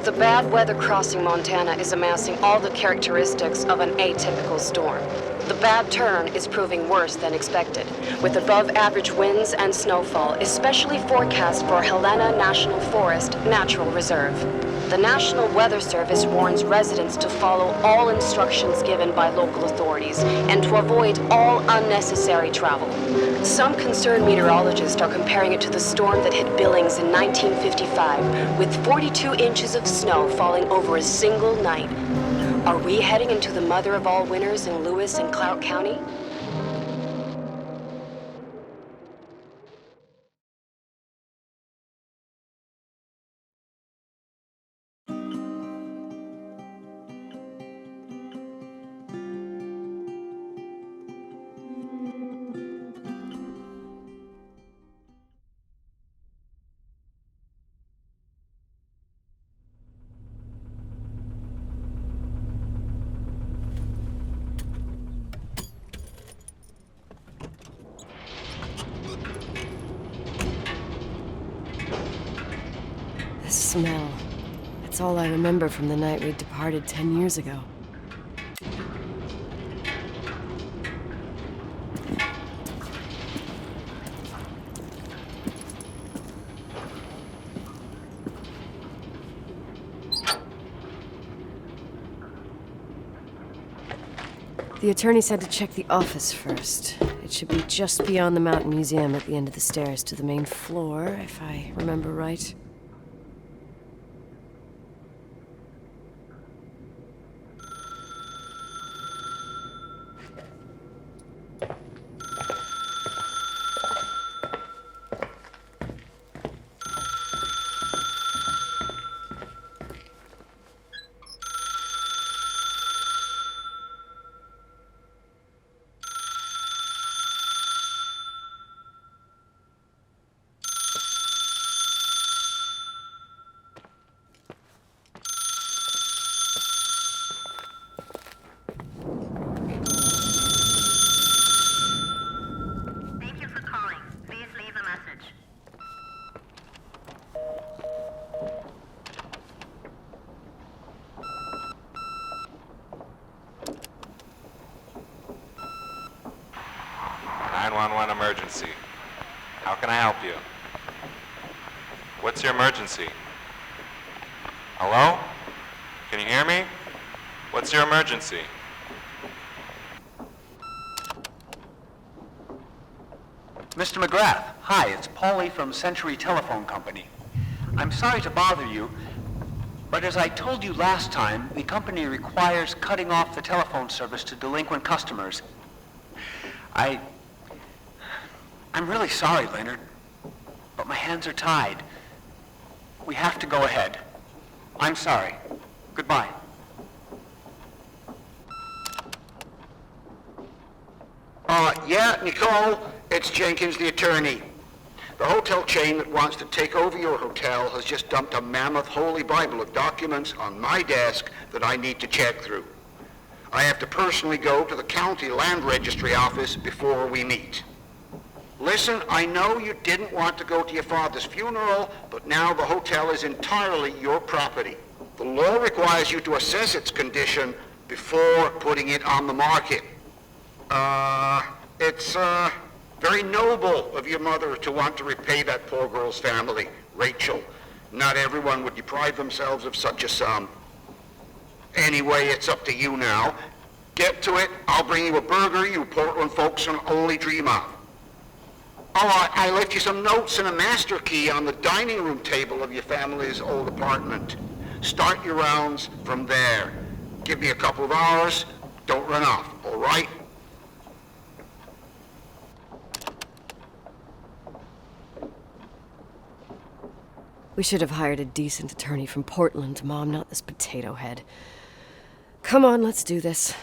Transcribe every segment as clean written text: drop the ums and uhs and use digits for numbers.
The bad weather crossing Montana is amassing all the characteristics of an atypical storm. The bad turn is proving worse than expected, with above-average winds and snowfall, especially forecast for Helena National Forest Natural Reserve. The National Weather Service warns residents to follow all instructions given by local authorities and to avoid all unnecessary travel. Some concerned meteorologists are comparing it to the storm that hit Billings in 1955, with 42 inches of snow falling over a single night. Are we heading into the mother of all winters in Lewis and Clark County? The smell. It's all I remember from the night we departed 10 years ago. The attorney said to check the office first. It should be just beyond the Mountain Museum at the end of the stairs to the main floor, if I remember right. Thank you for calling. Please leave a message. Emergency. How can I help you? What's your emergency? Hello? Can you hear me? What's your emergency? Mr. McGrath, hi, it's Paulie from Century Telephone Company. I'm sorry to bother you, but as I told you last time, the company requires cutting off the telephone service to delinquent customers. I'm really sorry, Leonard, but my hands are tied. We have to go ahead. I'm sorry. Goodbye. Yeah, Nicole, it's Jenkins, the attorney. The hotel chain that wants to take over your hotel has just dumped a mammoth holy Bible of documents on my desk that I need to check through. I have to personally go to the county land registry office before we meet. Listen, I know you didn't want to go to your father's funeral, but now the hotel is entirely your property. The law requires you to assess its condition before putting it on the market. It's very noble of your mother to want to repay that poor girl's family, Rachel. Not everyone would deprive themselves of such a sum. Anyway, it's up to you now. Get to it. I'll bring you a burger you Portland folks can only dream of. Oh, I left you some notes and a master key on the dining room table of your family's old apartment. Start your rounds from there. Give me a couple of hours. Don't run off, all right? We should have hired a decent attorney from Portland, Mom, not this potato head. Come on, let's do this.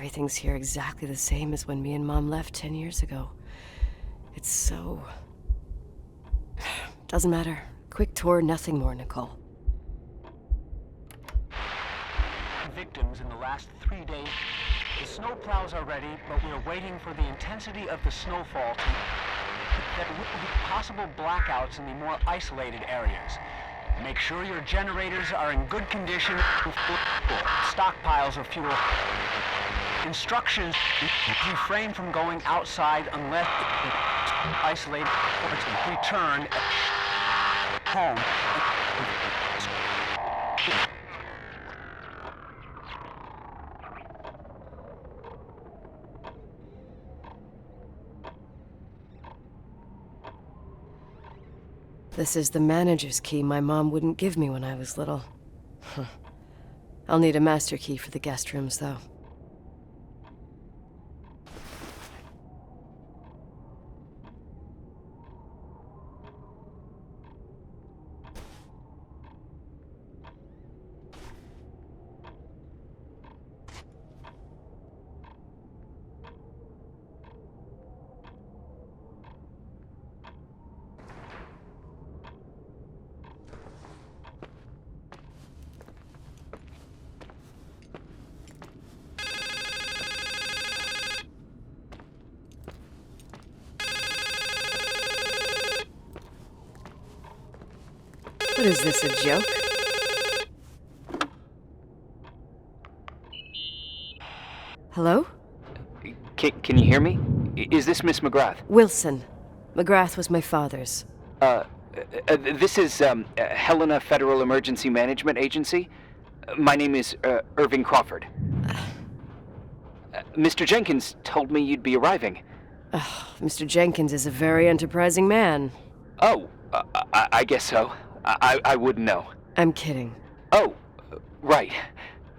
Everything's here exactly the same as when me and Mom left 10 years ago. It's so... Doesn't matter. Quick tour, nothing more, Nicole. Victims in the last 3 days. The snow plows are ready, but we're waiting for the intensity of the snowfall to... There will be possible blackouts in the more isolated areas. Make sure your generators are in good condition. Stockpiles of fuel. Instructions: refrain from going outside unless isolated. Return home. This is the manager's key my mom wouldn't give me when I was little. I'll need a master key for the guest rooms, though. What is this, a joke? Hello? Can you hear me? Is this Miss McGrath? Wilson. McGrath was my father's. This is Helena Federal Emergency Management Agency. My name is Irving Crawford. Mr. Jenkins told me you'd be arriving. Mr. Jenkins is a very enterprising man. Oh, I guess so. I wouldn't know. I'm kidding. Oh, right.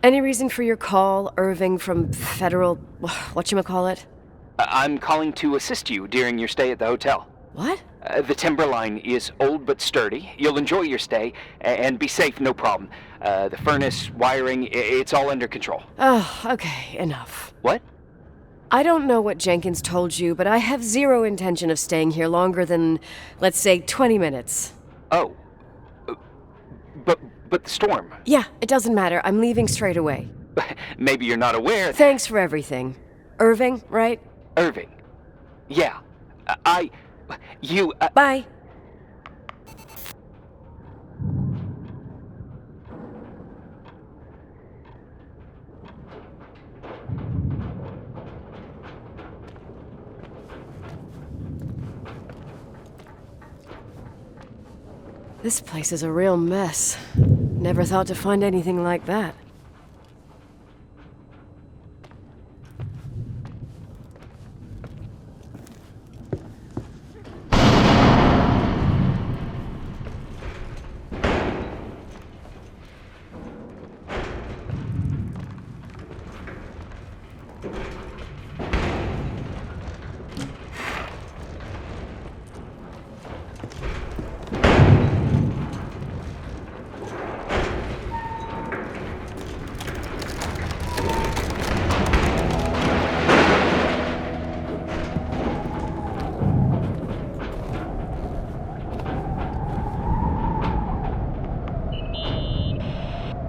Any reason for your call, Irving from Federal... whatchamacallit? I'm calling to assist you during your stay at the hotel. What? The timberline is old but sturdy. You'll enjoy your stay, and be safe, no problem. The furnace, wiring, it's all under control. Oh, okay, enough. What? I don't know what Jenkins told you, but I have zero intention of staying here longer than, let's say, 20 minutes. Oh. But the storm. Yeah, it doesn't matter. I'm leaving straight away. Maybe you're not aware. Thanks for everything. Irving, right? Irving. Yeah. You... Bye. This place is a real mess. Never thought to find anything like that.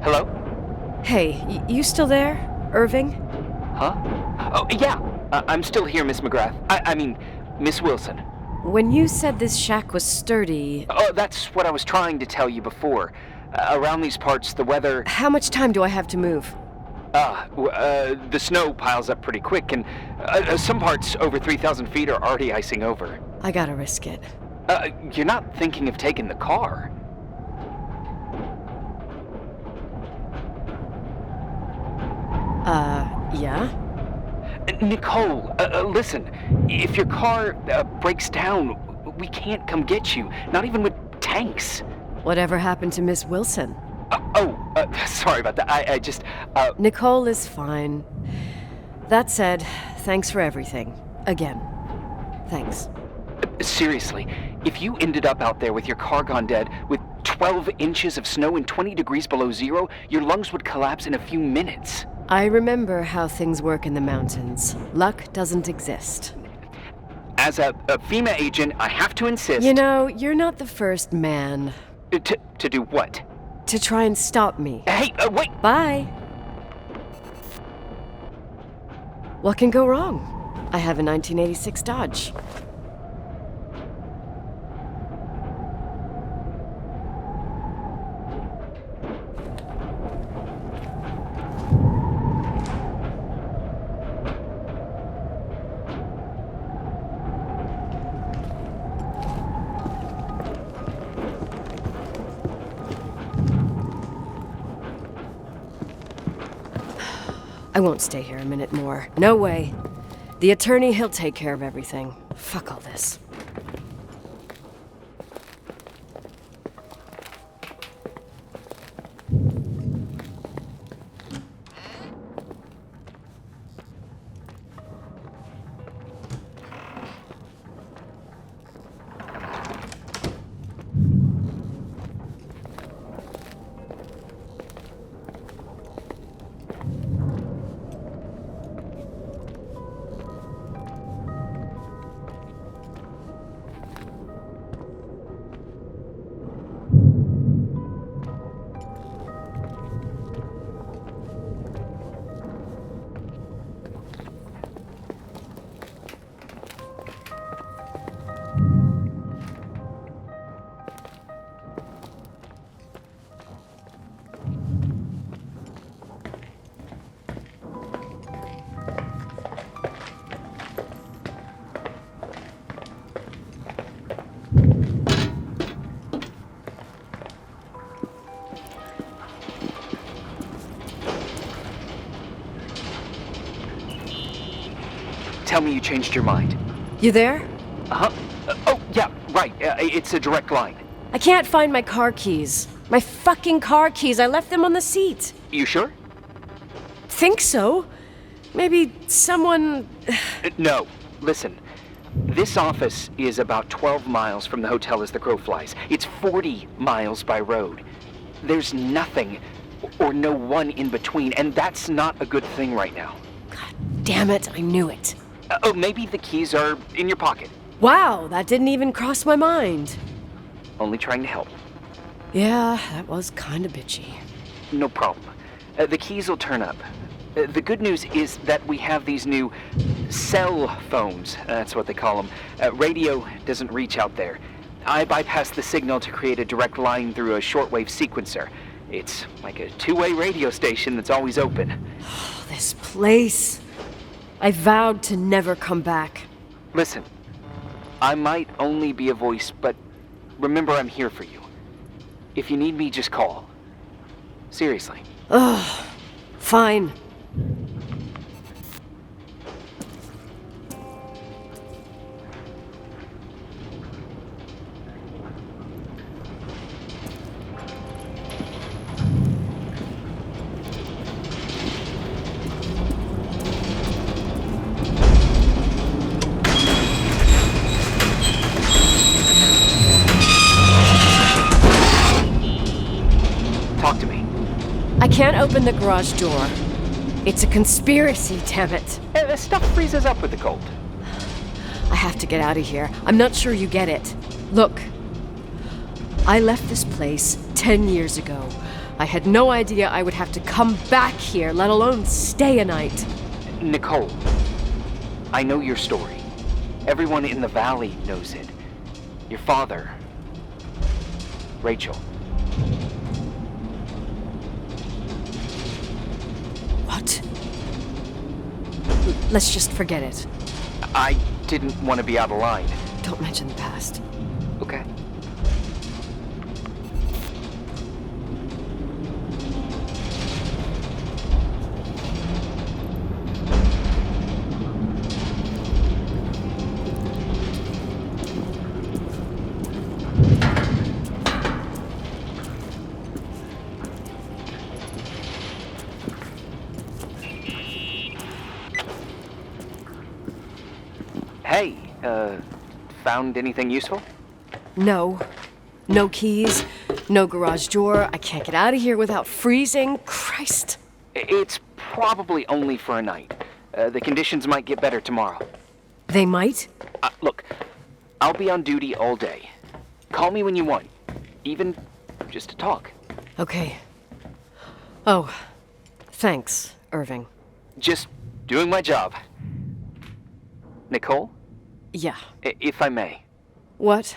Hello? Hey, you still there, Irving? Huh? Oh, yeah. I'm still here, Miss McGrath. I mean, Miss Wilson. When you said this shack was sturdy... Oh, that's what I was trying to tell you before. Around these parts, the weather... How much time do I have to move? The snow piles up pretty quick, and some parts over 3,000 feet are already icing over. I gotta risk it. You're not thinking of taking the car? Yeah? Nicole, listen. If your car breaks down, we can't come get you. Not even with tanks. Whatever happened to Miss Wilson? Sorry about that. I just... Nicole is fine. That said, thanks for everything. Again. Thanks. Seriously, if you ended up out there with your car gone dead, with 12 inches of snow and 20 degrees below zero, your lungs would collapse in a few minutes. I remember how things work in the mountains. Luck doesn't exist. As a FEMA agent, I have to insist... You know, you're not the first man. To do what? To try and stop me. Hey, wait! Bye. What can go wrong? I have a 1986 Dodge. I won't stay here a minute more. No way. The attorney, he'll take care of everything. Fuck all this. Tell me you changed your mind. You there? Uh-huh. Oh, yeah, right. It's a direct line. I can't find my car keys. My fucking car keys. I left them on the seat. You sure? Think so. Maybe someone... No. Listen. This office is about 12 miles from the hotel as the crow flies. It's 40 miles by road. There's nothing or no one in between, and that's not a good thing right now. God damn it, I knew it. Maybe the keys are in your pocket. Wow, that didn't even cross my mind. Only trying to help. Yeah, that was kinda bitchy. No problem. The keys will turn up. The good news is that we have these new cell phones. That's what they call them. Radio doesn't reach out there. I bypassed the signal to create a direct line through a shortwave sequencer. It's like a two-way radio station that's always open. Oh, this place. I vowed to never come back. Listen, I might only be a voice, but remember I'm here for you. If you need me, just call. Seriously. Ugh. Fine. Talk to me. I can't open the garage door. It's a conspiracy, damn it. The stuff freezes up with the cold. I have to get out of here. I'm not sure you get it. Look, I left this place 10 years ago. I had no idea I would have to come back here, let alone stay a night. Nicole, I know your story. Everyone in the valley knows it. Your father, Rachel. What? Let's just forget it. I didn't want to be out of line. Don't mention the past. Okay. Hey, found anything useful? No. No keys, no garage door. I can't get out of here without freezing. Christ. It's probably only for a night. The conditions might get better tomorrow. They might? Look, I'll be on duty all day. Call me when you want, even just to talk. Okay. Oh, thanks, Irving. Just doing my job. Nicole, Yeah. if I may, What?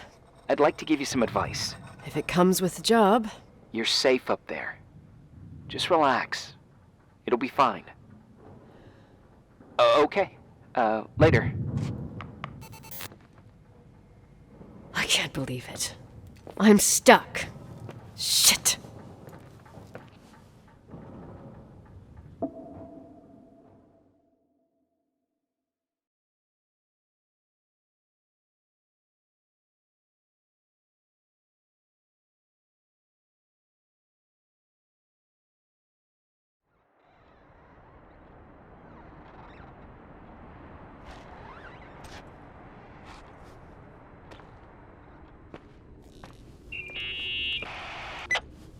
I'd like to give you some advice. If it comes with the job. You're safe up there. Just relax. It'll be fine. Okay. Later. I can't believe it. I'm stuck. Shit.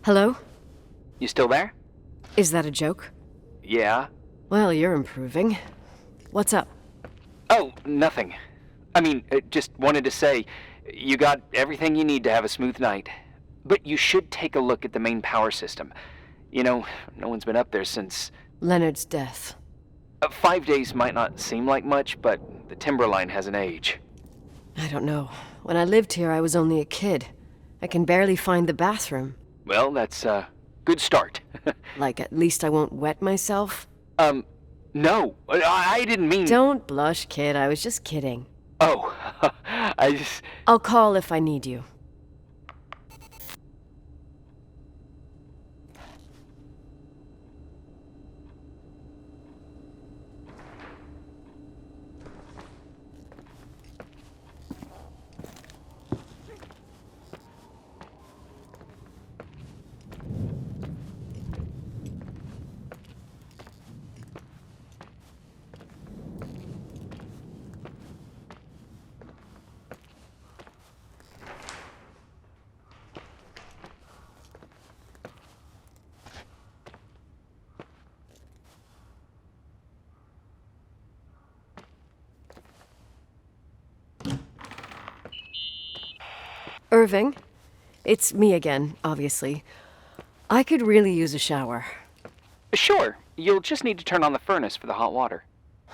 Hello? You still there? Is that a joke? Yeah. Well, you're improving. What's up? Oh, nothing. I mean, just wanted to say, you got everything you need to have a smooth night. But you should take a look at the main power system. You know, no one's been up there since... Leonard's death. 5 days might not seem like much, but the timberline has an age. I don't know. When I lived here, I was only a kid. I can barely find the bathroom. Well, that's a good start. Like, at least I won't wet myself? No, I didn't mean... Don't blush, kid. I was just kidding. Oh, I just... I'll call if I need you. Irving? It's me again, obviously. I could really use a shower. Sure, you'll just need to turn on the furnace for the hot water.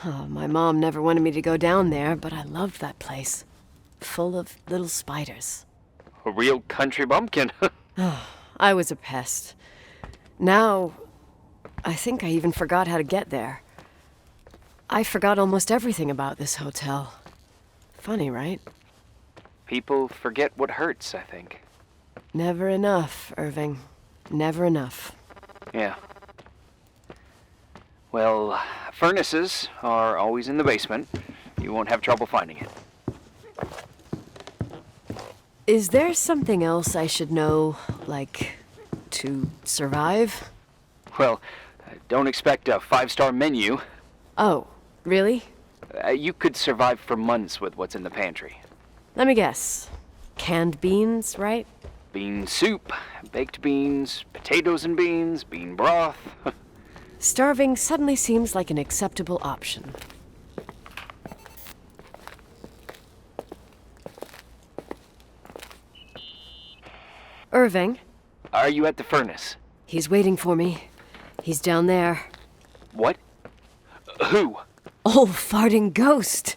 Oh, my mom never wanted me to go down there, but I loved that place. Full of little spiders. A real country bumpkin. I was a pest. Now, I think I even forgot how to get there. I forgot almost everything about this hotel. Funny, right? People forget what hurts, I think. Never enough, Irving. Never enough. Yeah. Well, furnaces are always in the basement. You won't have trouble finding it. Is there something else I should know, like, to survive? Well, don't expect a 5-star menu. Oh, really? You could survive for months with what's in the pantry. Let me guess. Canned beans, right? Bean soup, baked beans, potatoes and beans, bean broth. Starving suddenly seems like an acceptable option. Irving? Are you at the furnace? He's waiting for me. He's down there. What? Who? Old farting ghost!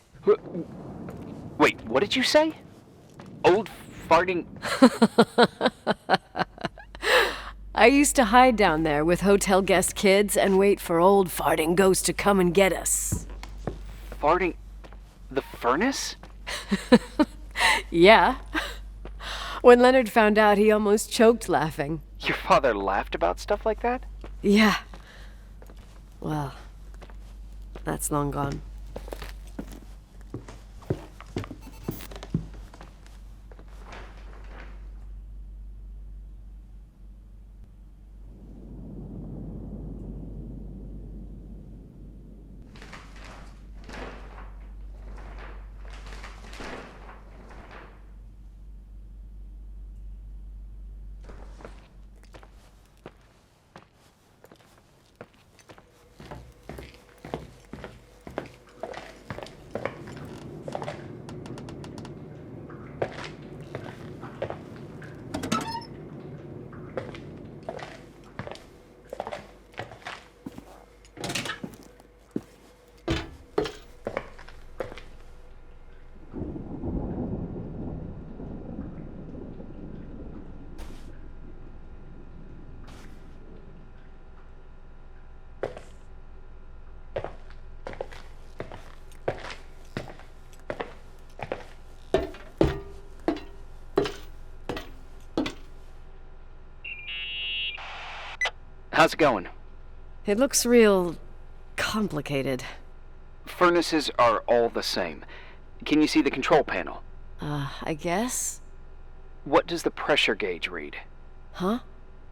Wait, what did you say? Old farting... I used to hide down there with hotel guest kids and wait for old farting ghost to come and get us. Farting... the furnace? Yeah. When Leonard found out, he almost choked laughing. Your father laughed about stuff like that? Yeah. Well, that's long gone. How's it going? It looks real complicated. Furnaces are all the same. Can you see the control panel? I guess? What does the pressure gauge read? Huh?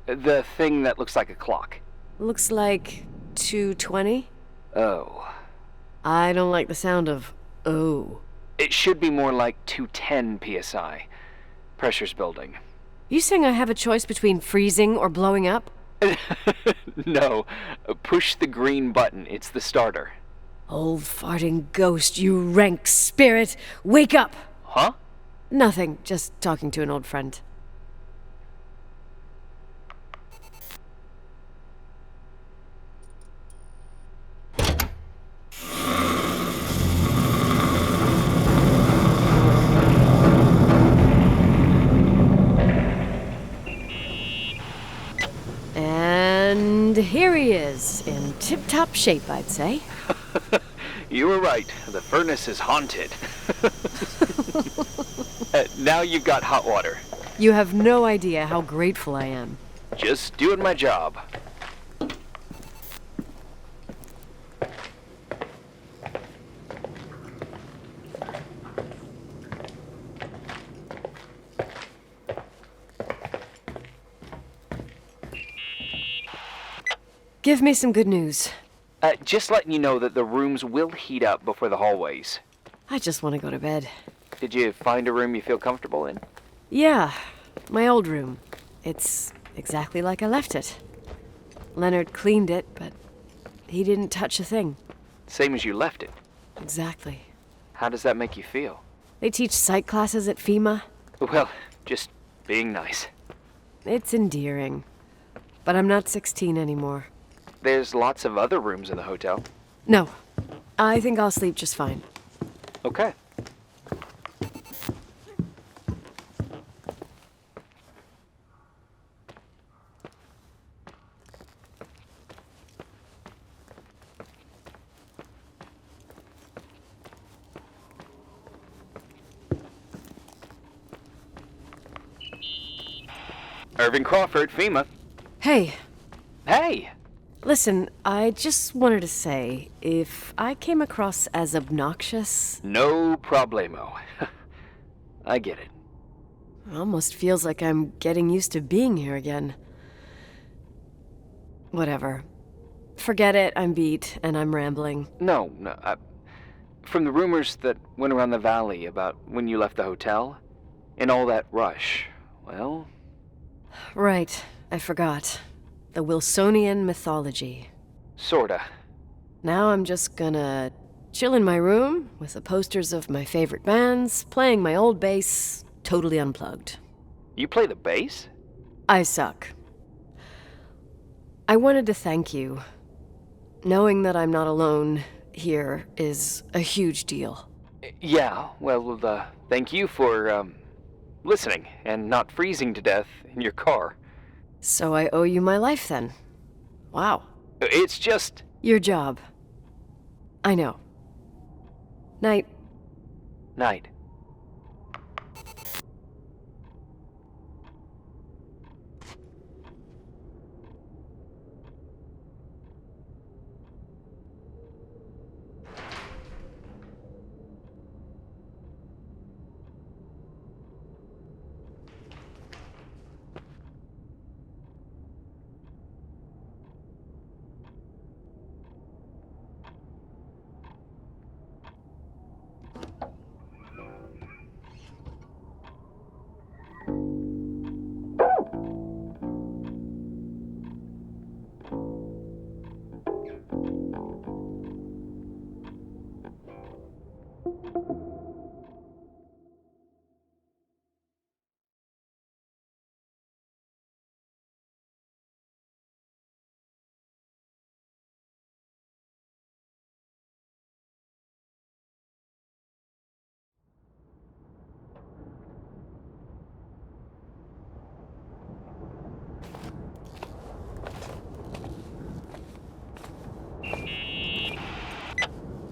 The thing that looks like a clock. Looks like 220? Oh. I don't like the sound of oh. It should be more like 210 psi. Pressure's building. You saying I have a choice between freezing or blowing up? No. Push the green button. It's the starter. Old farting ghost, you rank spirit! Wake up! Huh? Nothing, just talking to an old friend. And here he is, in tip-top shape, I'd say. You were right. The furnace is haunted. Now you've got hot water. You have no idea how grateful I am. Just doing my job. Give me some good news. Just letting you know that the rooms will heat up before the hallways. I just want to go to bed. Did you find a room you feel comfortable in? Yeah, my old room. It's exactly like I left it. Leonard cleaned it, but he didn't touch a thing. Same as you left it. Exactly. How does that make you feel? They teach psych classes at FEMA. Well, just being nice. It's endearing. But I'm not 16 anymore. There's lots of other rooms in the hotel. No, I think I'll sleep just fine. Okay. Irving Crawford, FEMA. Hey, Hey! listen, I just wanted to say, if I came across as obnoxious, No problemo. I get it. it almost feels like I'm getting used to being here again. Whatever. Forget it, I'm beat, and I'm rambling. No. From the rumors that went around the valley about when you left the hotel, and all that rush, well... Right, I forgot. The Wilsonian mythology. Sorta. Now I'm just gonna chill in my room with the posters of my favorite bands, playing my old bass, totally unplugged. You play the bass? I suck. I wanted to thank you. Knowing that I'm not alone here is a huge deal. Yeah, well, thank you for, listening and not freezing to death in your car. So I owe you my life then. Wow. It's just... Your job. I know. Night. Night.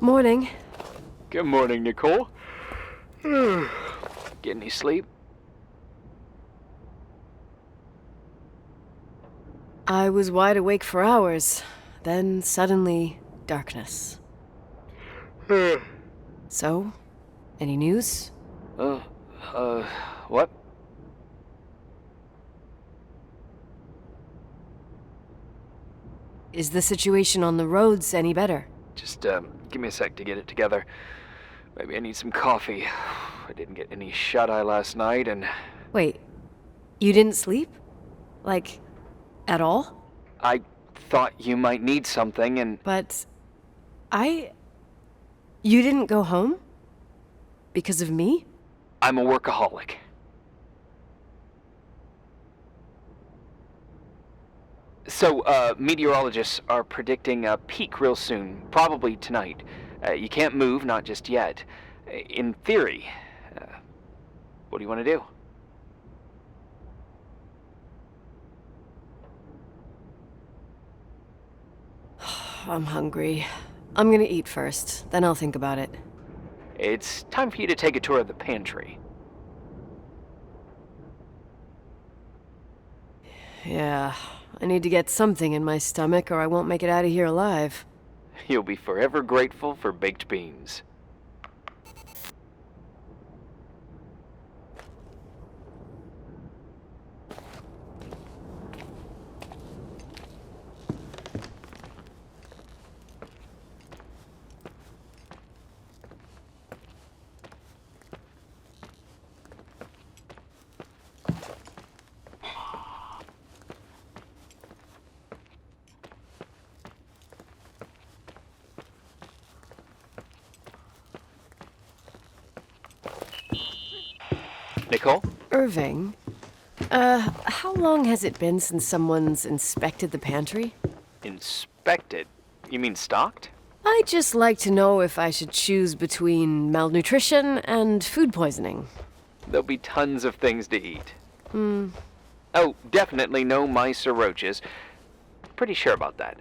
Morning. Good morning, Nicole. Get any sleep? I was wide awake for hours. Then suddenly, darkness. So, any news? What? Is the situation on the roads any better? Just, give me a sec to get it together. Maybe I need some coffee. I didn't get any shut-eye last night, and... Wait, you didn't sleep? Like, at all? I thought you might need something, and... But... You didn't go home? Because of me? I'm a workaholic. So, meteorologists are predicting a peak real soon, probably tonight. You can't move, not just yet. In theory, what do you want to do? I'm hungry. I'm gonna eat first, then I'll think about it. It's time for you to take a tour of the pantry. Yeah, I need to get something in my stomach or I won't make it out of here alive. You'll be forever grateful for baked beans. Nicole? Irving, how long has it been since someone's inspected the pantry? Inspected? You mean stocked? I'd just like to know if I should choose between malnutrition and food poisoning. There'll be tons of things to eat. Oh, definitely no mice or roaches. Pretty sure about that.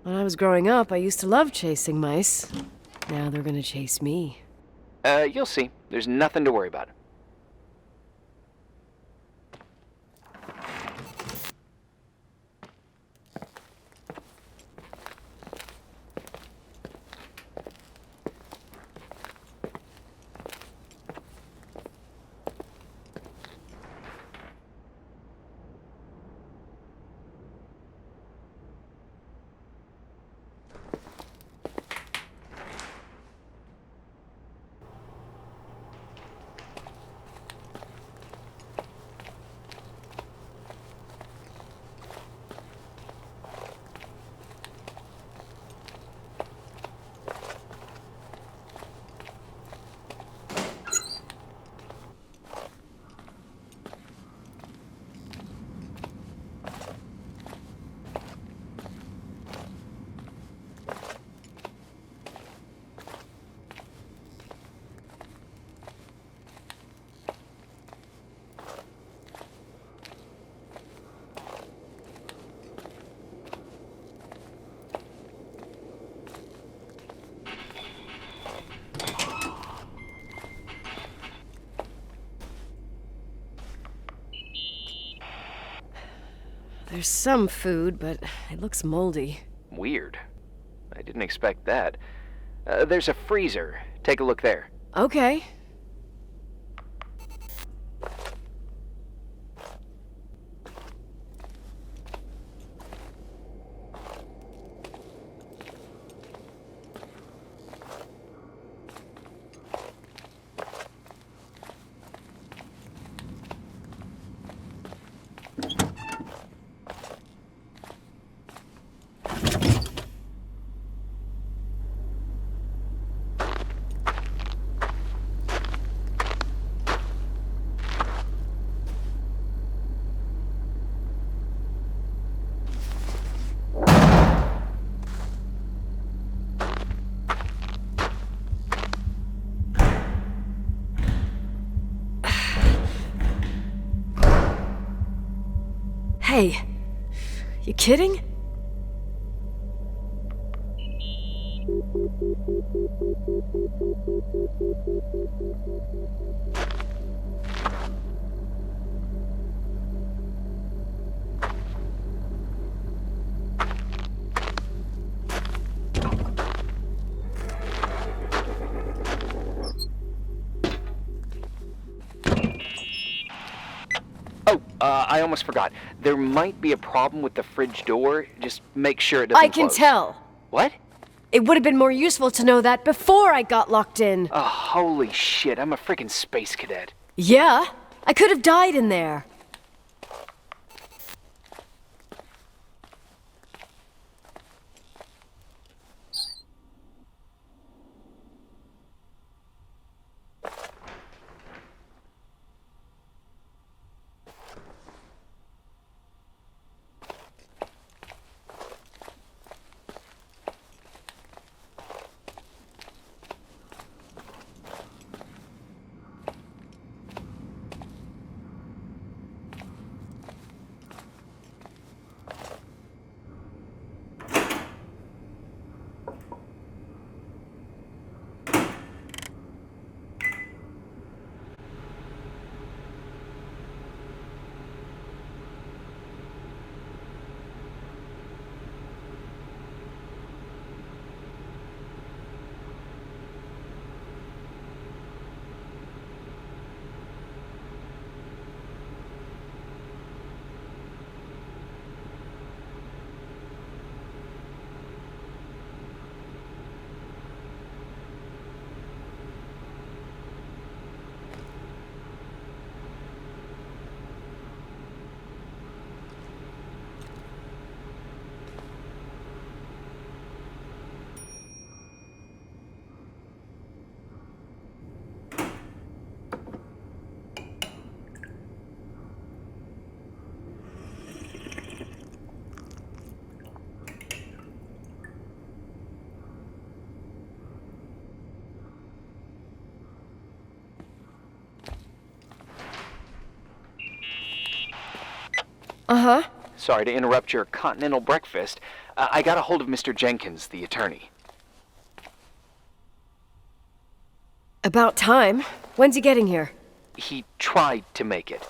When I was growing up, I used to love chasing mice. Now they're gonna chase me. You'll see. There's nothing to worry about. There's some food, but it looks moldy. Weird. I didn't expect that. There's a freezer. Take a look there. Okay. Hey, you kidding? I almost forgot. There might be a problem with the fridge door. Just make sure it doesn't I can close. tell. What? It would have been more useful to know that before I got locked in. Oh, holy shit, I'm a freaking space cadet. Yeah, I could have died in there. Uh-huh. Sorry to interrupt your continental breakfast. I got a hold of Mr. Jenkins, the attorney. About time. When's he getting here? He tried to make it.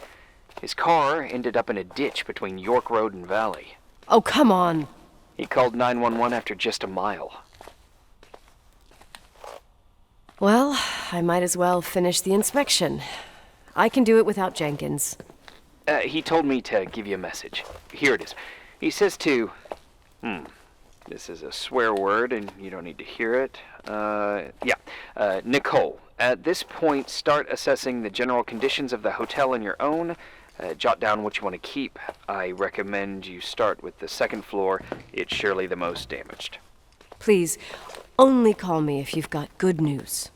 His car ended up in a ditch between York Road and Valley. Oh, come on. He called 911 after just a mile. Well, I might as well finish the inspection. I can do it without Jenkins. He told me to give you a message. Here it is. He says to... This is a swear word, and you don't need to hear it. Nicole. At this point, start assessing the general conditions of the hotel on your own. Jot down what you want to keep. I recommend you start with the second floor. It's surely the most damaged. Please, only call me if you've got good news.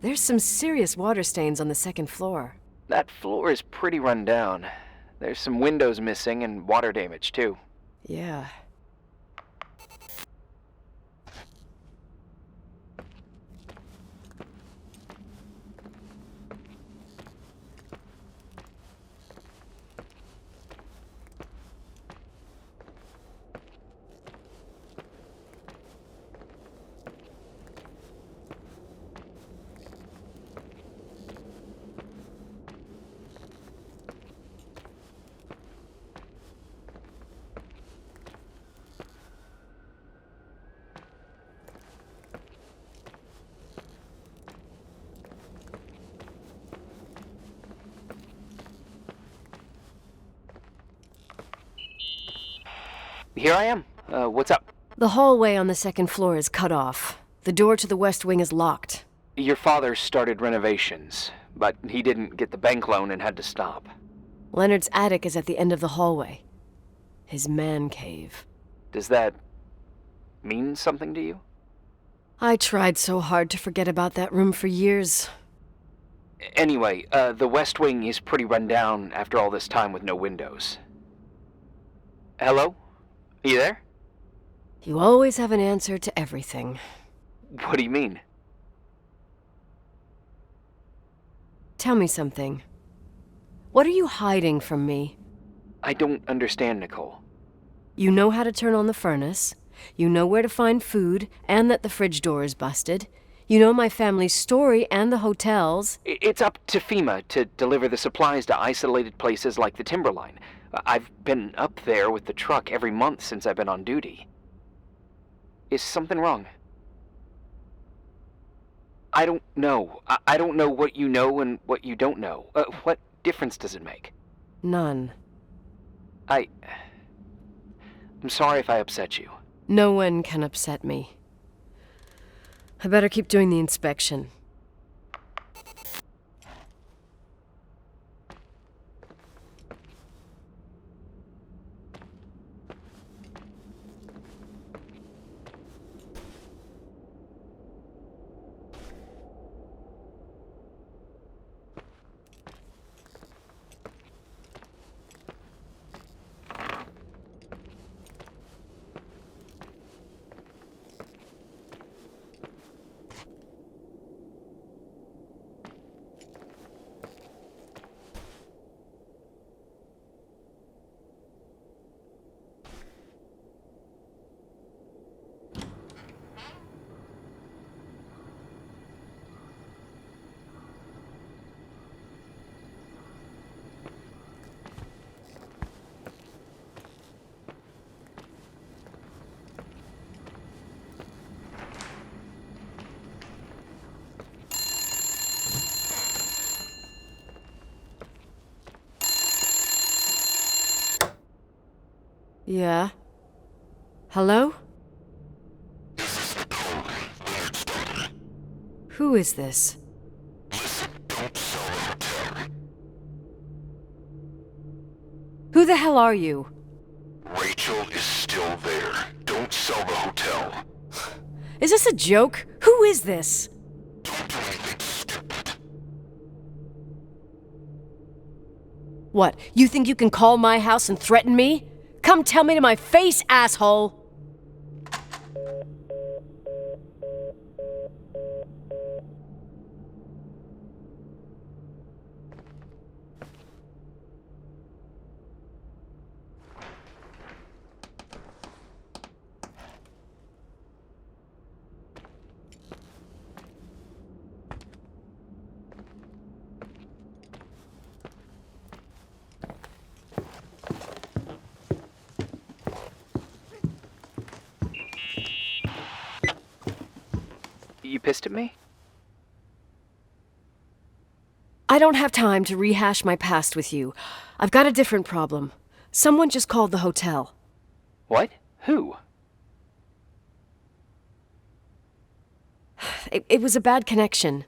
There's some serious water stains on the second floor. That floor is pretty run down. There's some windows missing and water damage, too. Yeah. Here I am. What's up? The hallway on the second floor is cut off. The door to the west wing is locked. Your father started renovations, but he didn't get the bank loan and had to stop. Leonard's attic is at the end of the hallway. His man cave. Does that mean something to you? I tried so hard to forget about that room for years. Anyway, the west wing is pretty run down after all this time with no windows. Hello? Are you there? You always have an answer to everything. What do you mean? Tell me something. What are you hiding from me? I don't understand, Nicole. You know how to turn on the furnace. You know where to find food, and that the fridge door is busted. You know my family's story and the hotels. It's up to FEMA to deliver the supplies to isolated places like the Timberline. I've been up there with the truck every month since I've been on duty. Is something wrong? I don't know. I don't know what you know and what you don't know. What difference does it make? None. I'm sorry if I upset you. No one can upset me. I better keep doing the inspection. Yeah? Hello? This is Nicole, Leonard's daughter. Who is this? Listen, don't sell the hotel. Who the hell are you? Rachel is still there. Don't sell the hotel. Is this a joke? Who is this? Don't do anything stupid. What, you think you can call my house and threaten me? Come tell me to my face, asshole! You pissed at me? I don't have time to rehash my past with you. I've got a different problem. Someone just called the hotel. What? Who? It was a bad connection.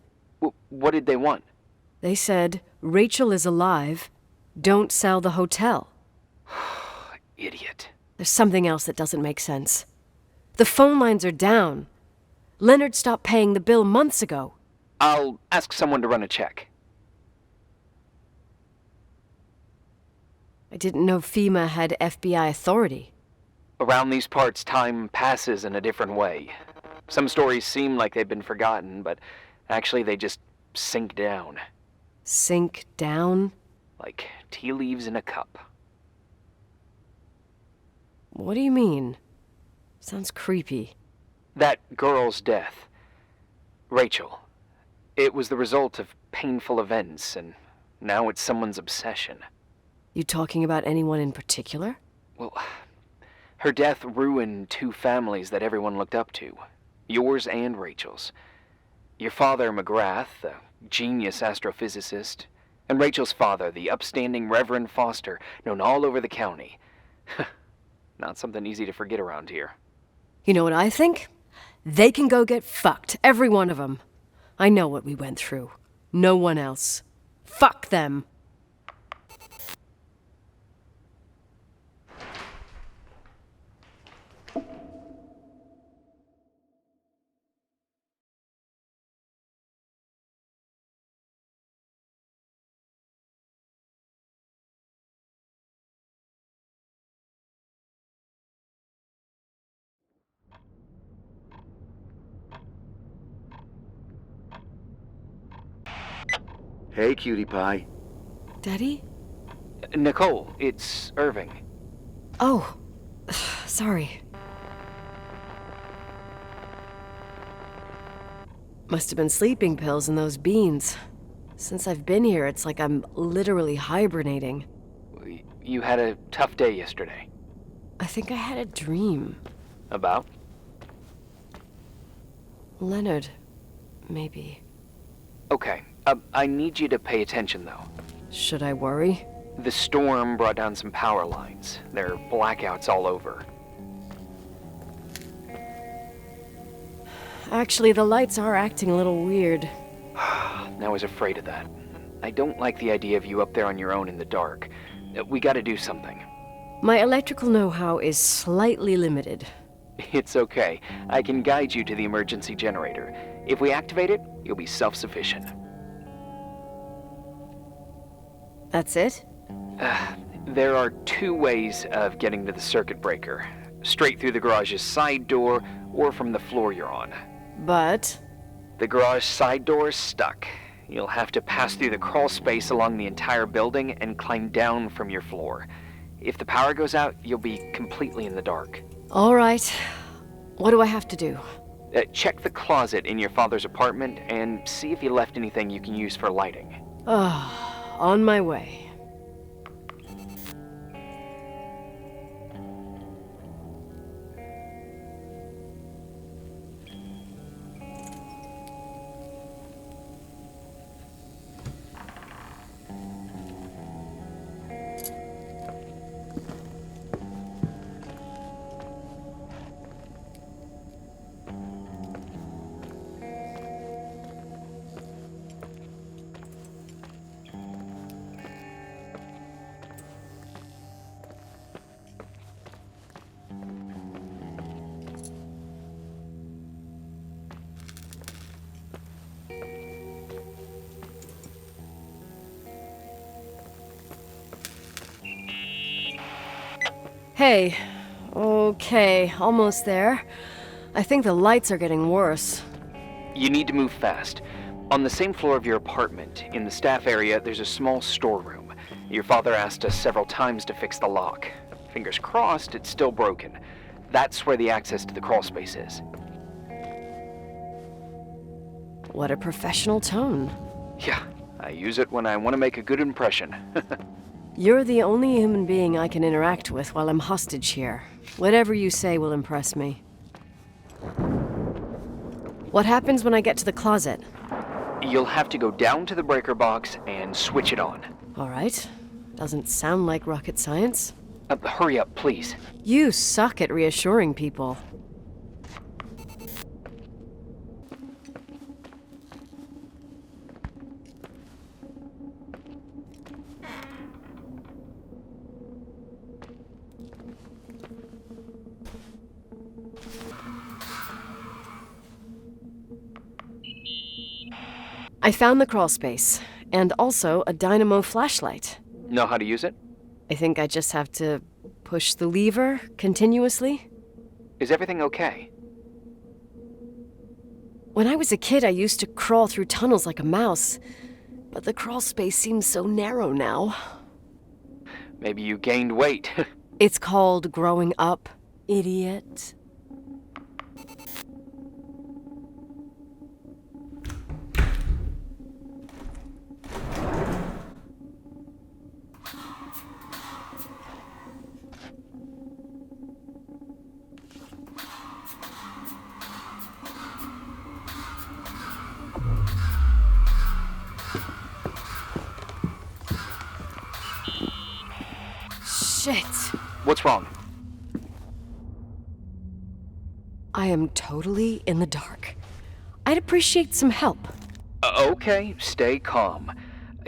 What did they want? They said, Rachel is alive. Don't sell the hotel. Idiot. There's something else that doesn't make sense. The phone lines are down. Leonard stopped paying the bill months ago. I'll ask someone to run a check. I didn't know FEMA had FBI authority. Around these parts, time passes in a different way. Some stories seem like they've been forgotten, but actually they just sink down. Sink down? Like tea leaves in a cup. What do you mean? Sounds creepy. That girl's death, Rachel, it was the result of painful events, and now it's someone's obsession. You talking about anyone in particular? Well, her death ruined two families that everyone looked up to. Yours and Rachel's. Your father, McGrath, the genius astrophysicist, and Rachel's father, the upstanding Reverend Foster, known all over the county. Not something easy to forget around here. You know what I think? They can go get fucked, every one of them. I know what we went through. No one else. Fuck them. Hey, cutie pie. Daddy? Nicole, it's Irving. Oh, sorry. Must have been sleeping pills and those beans. Since I've been here, it's like I'm literally hibernating. You had a tough day yesterday. I think I had a dream. About? Leonard, maybe. Okay, I need you to pay attention, though. Should I worry? The storm brought down some power lines. There are blackouts all over. Actually, the lights are acting a little weird. I was afraid of that. I don't like the idea of you up there on your own in the dark. We gotta do something. My electrical know-how is slightly limited. It's okay. I can guide you to the emergency generator. If we activate it, you'll be self-sufficient. That's it? There are two ways of getting to the circuit breaker. Straight through the garage's side door, or from the floor you're on. But... The garage side door is stuck. You'll have to pass through the crawl space along the entire building and climb down from your floor. If the power goes out, you'll be completely in the dark. all right. What do I have to do? Check the closet in your father's apartment and see if you left anything you can use for lighting. On my way. Hey. Okay, almost there. I think the lights are getting worse. You need to move fast. On the same floor of your apartment, in the staff area, there's a small storeroom. Your father asked us several times to fix the lock. Fingers crossed, it's still broken. That's where the access to the crawl space is. What a professional tone. Yeah, I use it when I want to make a good impression. You're the only human being I can interact with while I'm hostage here. Whatever you say will impress me. What happens when I get to the closet? You'll have to go down to the breaker box and switch it on. All right. Doesn't sound like rocket science. Hurry up, please. You suck at reassuring people. I found the crawl space, and also a dynamo flashlight. Know how to use it? I think I just have to push the lever continuously. Is everything okay? When I was a kid, I used to crawl through tunnels like a mouse, but the crawl space seems so narrow now. Maybe you gained weight. It's called growing up, idiot. Shit. What's wrong? I am totally in the dark. I'd appreciate some help. Okay, stay calm.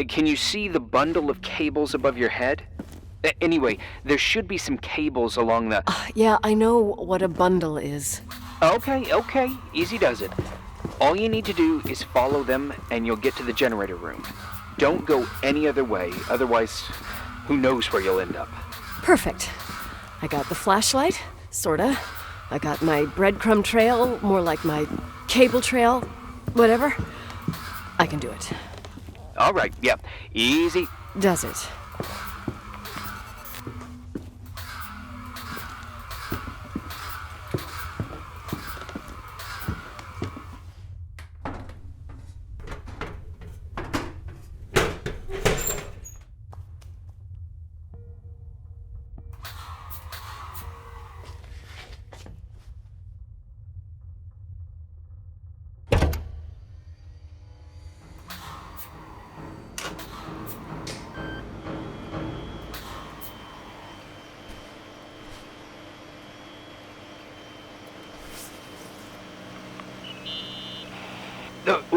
Can you see the bundle of cables above your head? Anyway, there should be some cables along the... Yeah, I know what a bundle is. Okay, easy does it. All you need to do is follow them and you'll get to the generator room. Don't go any other way, otherwise, who knows where you'll end up. Perfect. I got the flashlight, sorta. I got my breadcrumb trail, more like my cable trail, whatever. I can do it. All right, yeah, easy. Does it?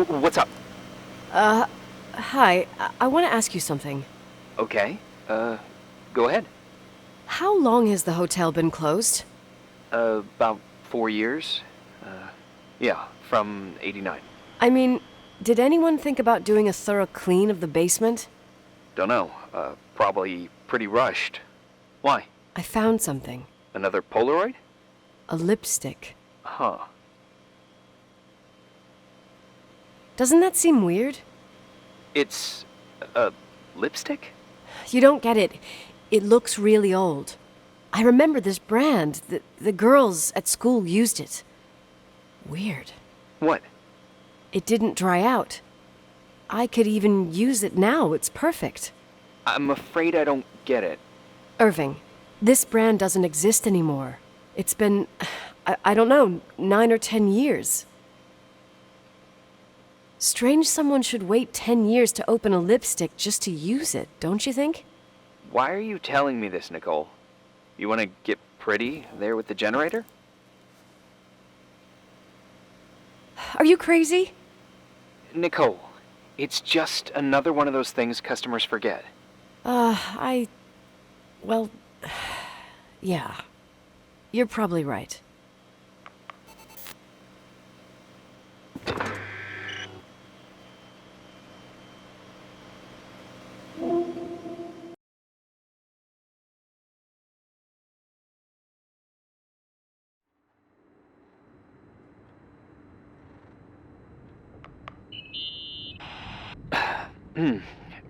What's up? Hi. I want to ask you something. Okay, go ahead. How long has the hotel been closed? About 4 years. Yeah, from 89. I mean, did anyone think about doing a thorough clean of the basement? Dunno, probably pretty rushed. Why? I found something. Another Polaroid? A lipstick. Huh. Doesn't that seem weird? It's a lipstick? You don't get it. It looks really old. I remember this brand. The girls at school used it. Weird. What? It didn't dry out. I could even use it now. It's perfect. I'm afraid I don't get it. Irving, this brand doesn't exist anymore. It's been, I don't know, 9 or 10 years. Strange someone should wait 10 years to open a lipstick just to use it, don't you think? Why are you telling me this, Nicole? You want to get pretty there with the generator? Are you crazy? Nicole, it's just another one of those things customers forget. Well, yeah. You're probably right.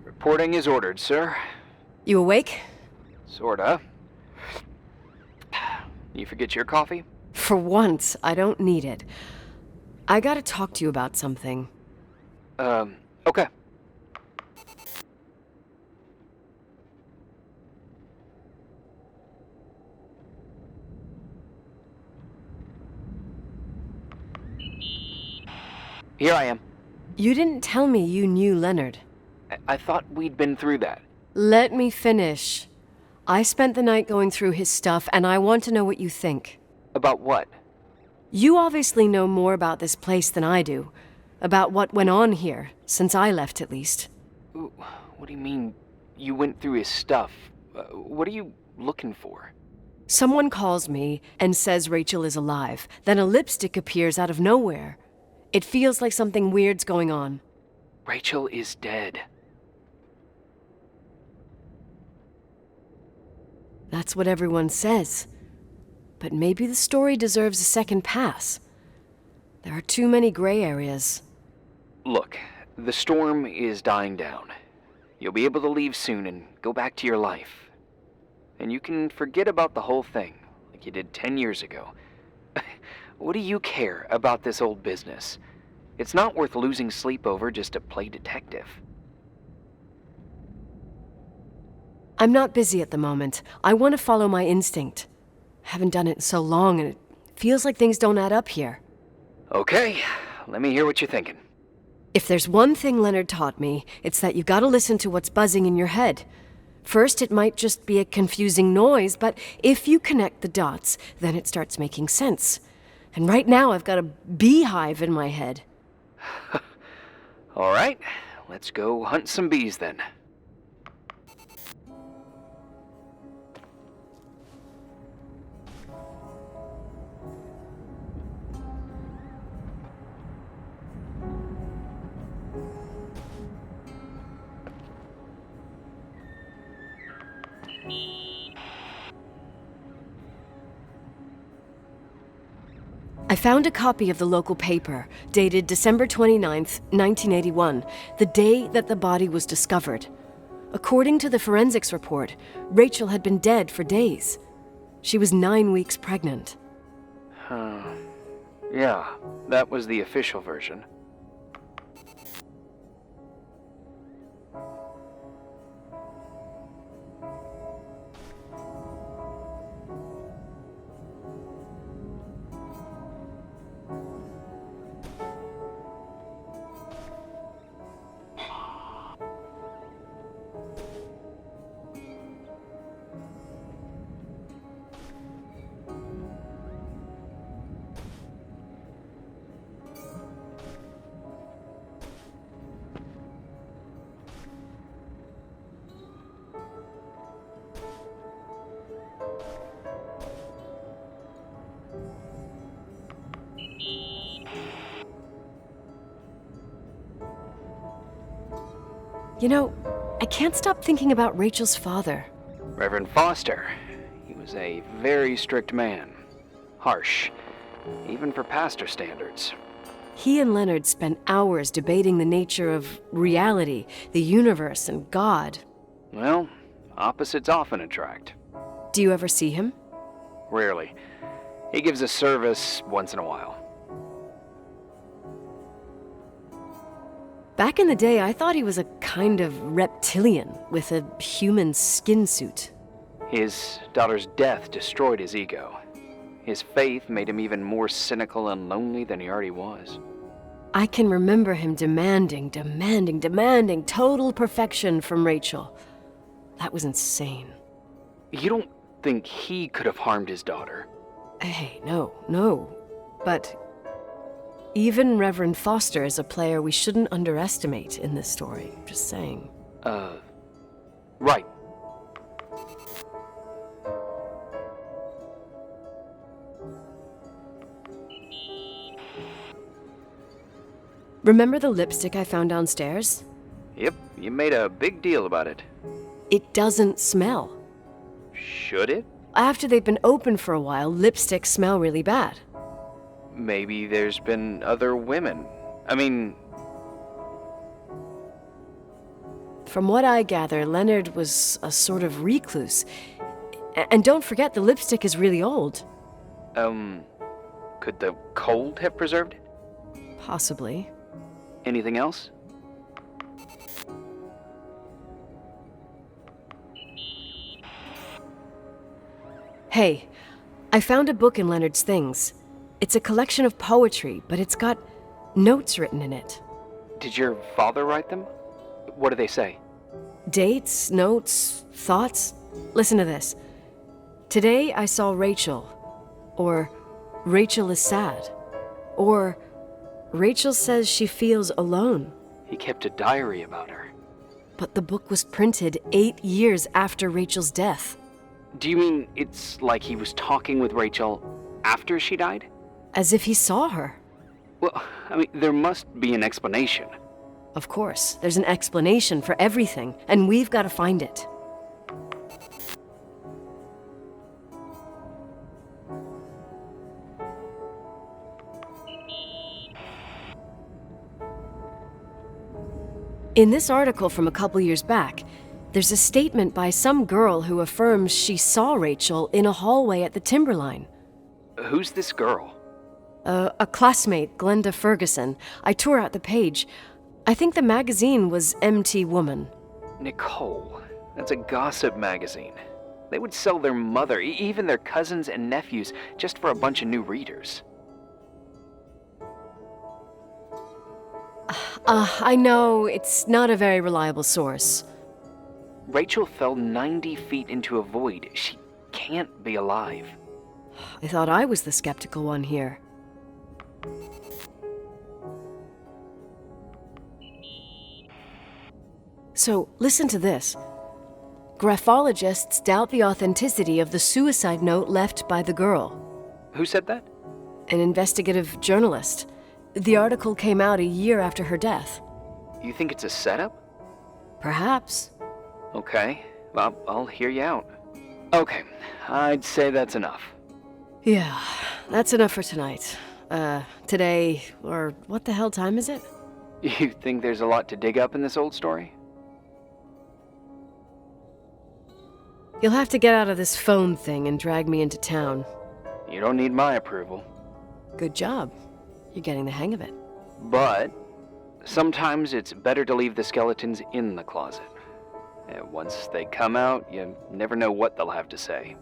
Reporting is ordered, sir. You awake? Sorta. You forget your coffee? For once, I don't need it. I gotta talk to you about something. Okay. Here I am. You didn't tell me you knew Leonard. I thought we'd been through that. Let me finish. I spent the night going through his stuff, and I want to know what you think. About what? You obviously know more about this place than I do. About what went on here, since I left at least. What do you mean, you went through his stuff? What are you looking for? Someone calls me and says Rachel is alive. Then a lipstick appears out of nowhere. It feels like something weird's going on. Rachel is dead. That's what everyone says. But maybe the story deserves a second pass. There are too many gray areas. Look, the storm is dying down. You'll be able to leave soon and go back to your life. And you can forget about the whole thing, like you did 10 years ago. What do you care about this old business? It's not worth losing sleep over just to play detective. I'm not busy at the moment. I want to follow my instinct. Haven't done it in so long, and it feels like things don't add up here. Okay, let me hear what you're thinking. If there's one thing Leonard taught me, it's that you gotta listen to what's buzzing in your head. First, it might just be a confusing noise, but if you connect the dots, then it starts making sense. And right now I've got a beehive in my head. All right, let's go hunt some bees then. I found a copy of the local paper, dated December 29th, 1981, the day that the body was discovered. According to the forensics report, Rachel had been dead for days. She was 9 weeks pregnant. Yeah, that was the official version. You know, I can't stop thinking about Rachel's father. Reverend Foster. He was a very strict man. Harsh, even for pastor standards. He and Leonard spent hours debating the nature of reality, the universe, and God. Well, opposites often attract. Do you ever see him? Rarely. He gives a service once in a while. Back in the day, I thought he was a kind of reptilian with a human skin suit. His daughter's death destroyed his ego. His faith made him even more cynical and lonely than he already was. I can remember him demanding total perfection from Rachel. That was insane. You don't think he could have harmed his daughter? Hey, no. But even Reverend Foster is a player we shouldn't underestimate in this story. Just saying. Right. Remember the lipstick I found downstairs? Yep, you made a big deal about it. It doesn't smell. Should it? After they've been open for a while, lipsticks smell really bad. Maybe there's been other women. I mean... From what I gather, Leonard was a sort of recluse. And don't forget, the lipstick is really old. Could the cold have preserved it? Possibly. Anything else? Hey, I found a book in Leonard's things. It's a collection of poetry, but it's got notes written in it. Did your father write them? What do they say? Dates, notes, thoughts. Listen to this. Today I saw Rachel. Or Rachel is sad. Or Rachel says she feels alone. He kept a diary about her. But the book was printed 8 years after Rachel's death. Do you mean it's like he was talking with Rachel after she died? As if he saw her. Well, I mean, there must be an explanation. Of course, there's an explanation for everything, and we've got to find it. In this article from a couple years back, there's a statement by some girl who affirms she saw Rachel in a hallway at the Timberline. Who's this girl? A classmate, Glenda Ferguson. I tore out the page. I think the magazine was MT Woman. Nicole. That's a gossip magazine. They would sell their mother, even their cousins and nephews, just for a bunch of new readers. I know, it's not a very reliable source. Rachel fell 90 feet into a void. She can't be alive. I thought I was the skeptical one here. So, listen to this. Graphologists doubt the authenticity of the suicide note left by the girl. Who said that? An investigative journalist. The article came out a year after her death. You think it's a setup? Perhaps. Okay, well, I'll hear you out. Okay, I'd say that's enough. Yeah, that's enough for tonight. Today, or what the hell time is it? You think there's a lot to dig up in this old story? You'll have to get out of this phone thing and drag me into town. You don't need my approval. Good job. You're getting the hang of it. But sometimes it's better to leave the skeletons in the closet. Once they come out, you never know what they'll have to say.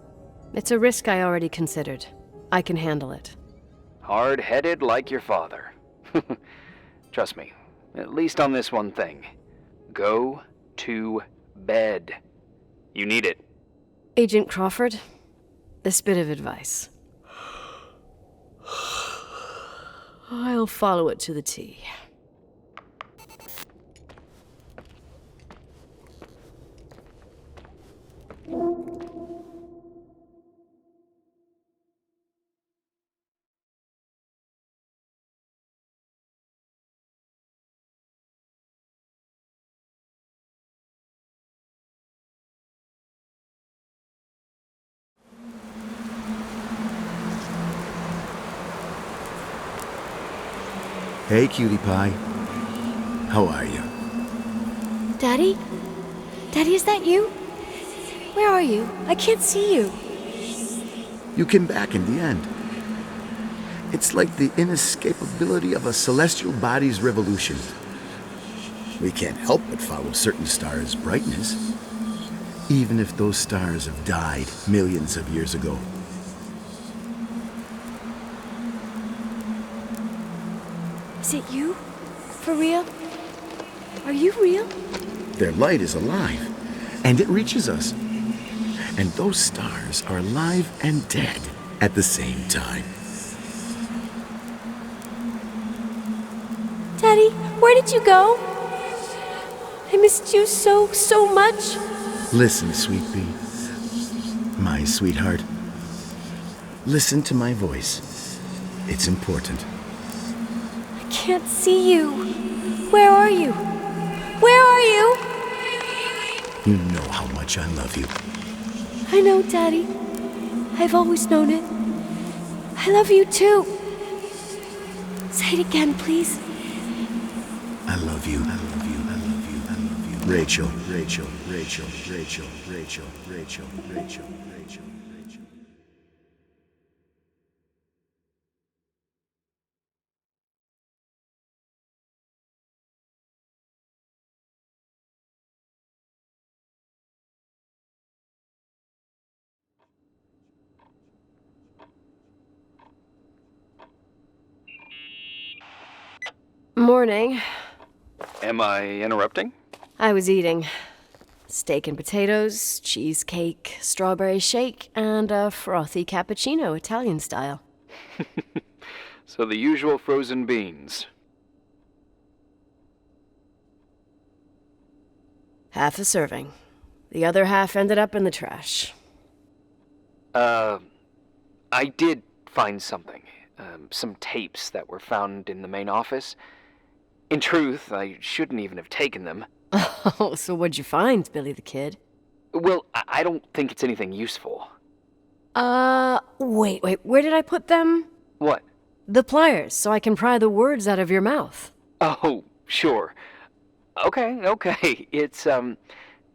It's a risk I already considered. I can handle it. Hard-headed like your father. Trust me, at least on this one thing. Go to bed. You need it. Agent Crawford, this bit of advice. I'll follow it to the T. Hey, cutie pie. How are you? Daddy? Daddy, is that you? Where are you? I can't see you. You came back in the end. It's like the inescapability of a celestial body's revolution. We can't help but follow certain stars' brightness, even if those stars have died millions of years ago. Is it you? For real? Are you real? Their light is alive, and it reaches us. And those stars are alive and dead at the same time. Daddy, where did you go? I missed you so much. Listen, sweet pea. My sweetheart. Listen to my voice. It's important. I can't see you. Where are you? Where are you? You know how much I love you. I know, Daddy. I've always known it. I love you too. Say it again, please. I love you. I love you. I love you. I love you. Rachel, Rachel, Rachel, Rachel, Rachel, Rachel, Rachel, Rachel, Rachel. Morning. Am I interrupting? I was eating steak and potatoes, cheesecake, strawberry shake, and a frothy cappuccino, Italian style. So the usual frozen beans. Half a serving. The other half ended up in the trash. I did find something. Some tapes that were found in the main office. In truth, I shouldn't even have taken them. Oh, so what'd you find, Billy the Kid? Well, I don't think it's anything useful. Wait, where did I put them? What? The pliers, so I can pry the words out of your mouth. Oh, sure. Okay. It's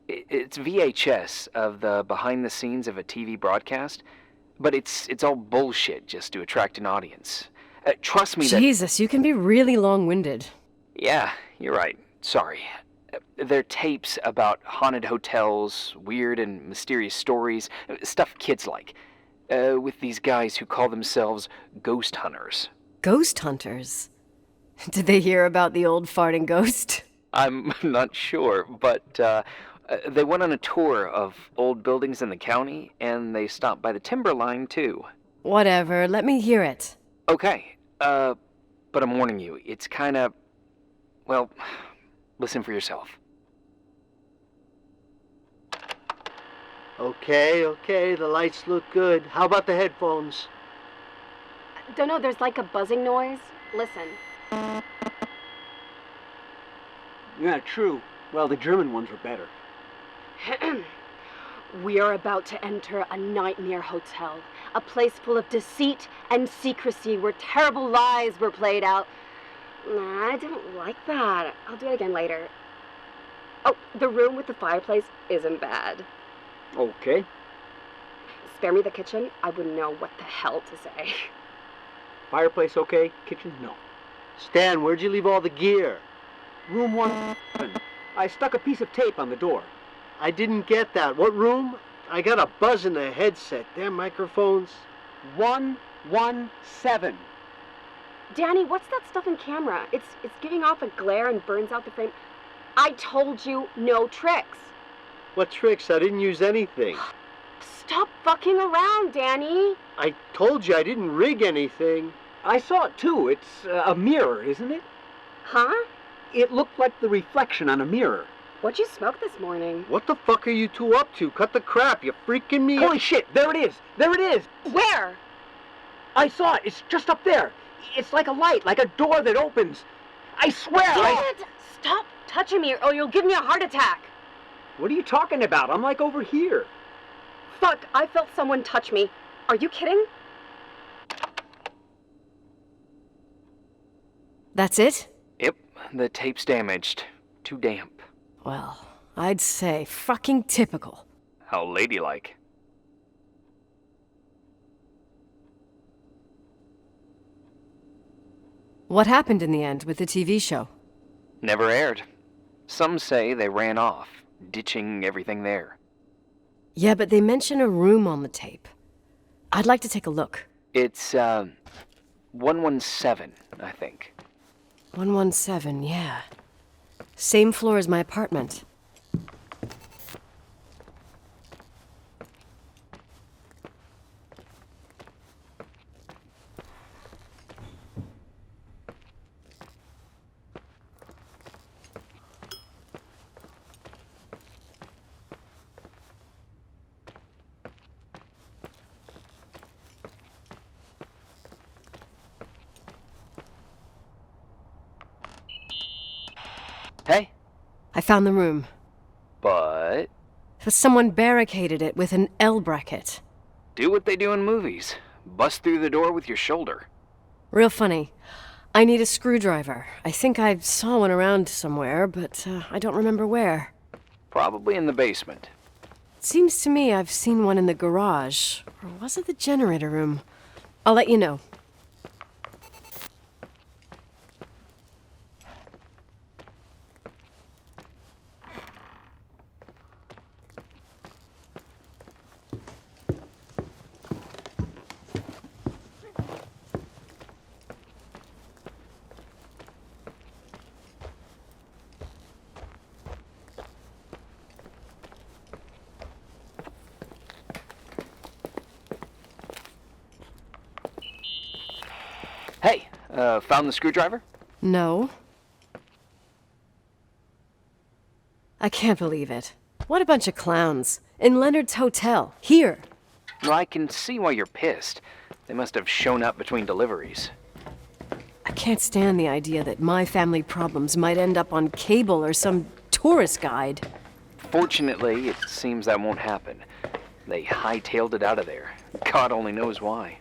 VHS of the behind the scenes of a TV broadcast, but it's all bullshit just to attract an audience. Trust me that... Jesus, you can be really long-winded. Yeah, you're right. Sorry. They're tapes about haunted hotels, weird and mysterious stories, stuff kids like, with these guys who call themselves ghost hunters. Ghost hunters? Did they hear about the old farting ghost? I'm not sure, but they went on a tour of old buildings in the county, and they stopped by the timberline, too. Whatever, let me hear it. Okay, but I'm warning you, it's kinda... well, listen for yourself. Okay, the lights look good. How about the headphones? Don't know, there's like a buzzing noise. Listen. Yeah, true. Well, the German ones were better. We are about to enter a nightmare hotel. A place full of deceit and secrecy where terrible lies were played out. Nah, I didn't like that. I'll do it again later. Oh, the room with the fireplace isn't bad. Okay. Spare me the kitchen. I wouldn't know what the hell to say. Fireplace okay, kitchen no. Stan, where'd you leave all the gear? Room 111. I stuck a piece of tape on the door. I didn't get that. What room? I got a buzz in the headset. Damn microphones. 117. Danny, what's that stuff in camera? It's giving off a glare and burns out the frame. I told you no tricks. What tricks? I didn't use anything. Stop fucking around, Danny. I told you I didn't rig anything. I saw it too. It's a mirror, isn't it? Huh? It looked like the reflection on a mirror. What'd you smoke this morning? What the fuck are you two up to? Cut the crap. You freaking me. Holy shit, there it is. There it is. Where? I saw it. It's just up there. It's like a light, like a door that opens. I swear. Damn it! Stop touching me or you'll give me a heart attack. What are you talking about? I'm like over here. Fuck, I felt someone touch me. Are you kidding? That's it? Yep, the tape's damaged. Too damp. Well, I'd say fucking typical. How ladylike. What happened in the end with the TV show? Never aired. Some say they ran off, ditching everything there. Yeah, but they mention a room on the tape. I'd like to take a look. It's, 117, I think. 117, yeah. Same floor as my apartment. Hey? I found the room. But... Someone barricaded it with an L bracket. do what they do in movies. Bust through the door with your shoulder. Real funny. I need a screwdriver. I think I saw one around somewhere, but I don't remember where. Probably in the basement. It seems to me I've seen one in the garage. Or was it the generator room? I'll let you know. Hey, found the screwdriver? No. I can't believe it. What a bunch of clowns. In Leonard's hotel. Here. Well, I can see why you're pissed. They must have shown up between deliveries. I can't stand the idea that my family problems might end up on cable or some tourist guide. Fortunately, it seems that won't happen. They hightailed it out of there. God only knows why.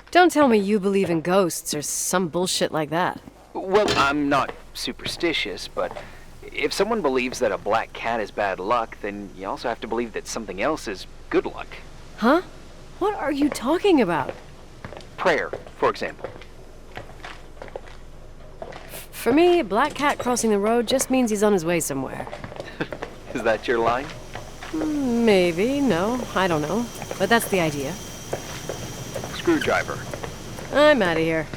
Don't tell me you believe in ghosts or some bullshit like that. Well, I'm not superstitious, but if someone believes that a black cat is bad luck, then you also have to believe that something else is good luck. Huh? What are you talking about? Prayer, for example. For me, a black cat crossing the road just means he's on his way somewhere. Is that your line? Maybe, no, I don't know. But that's the idea. Screwdriver. I'm out of here.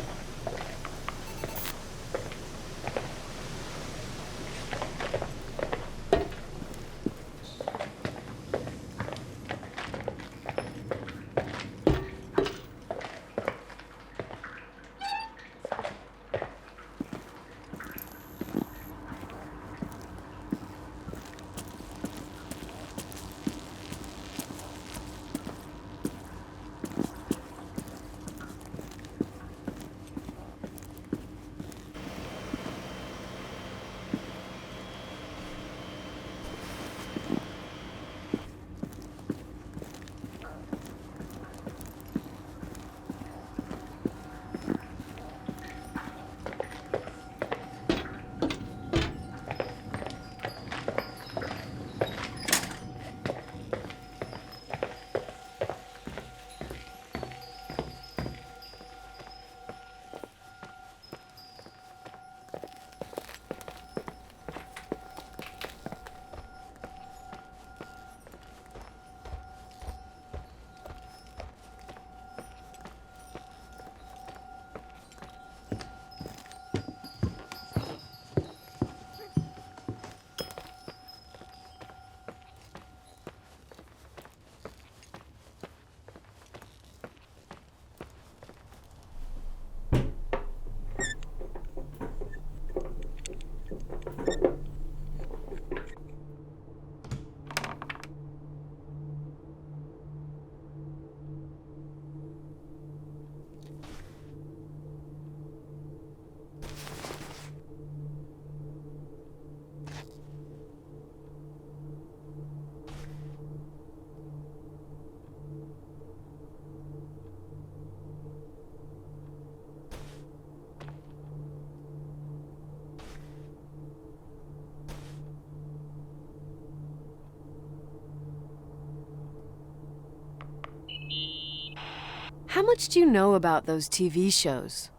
How much do you know about those TV shows?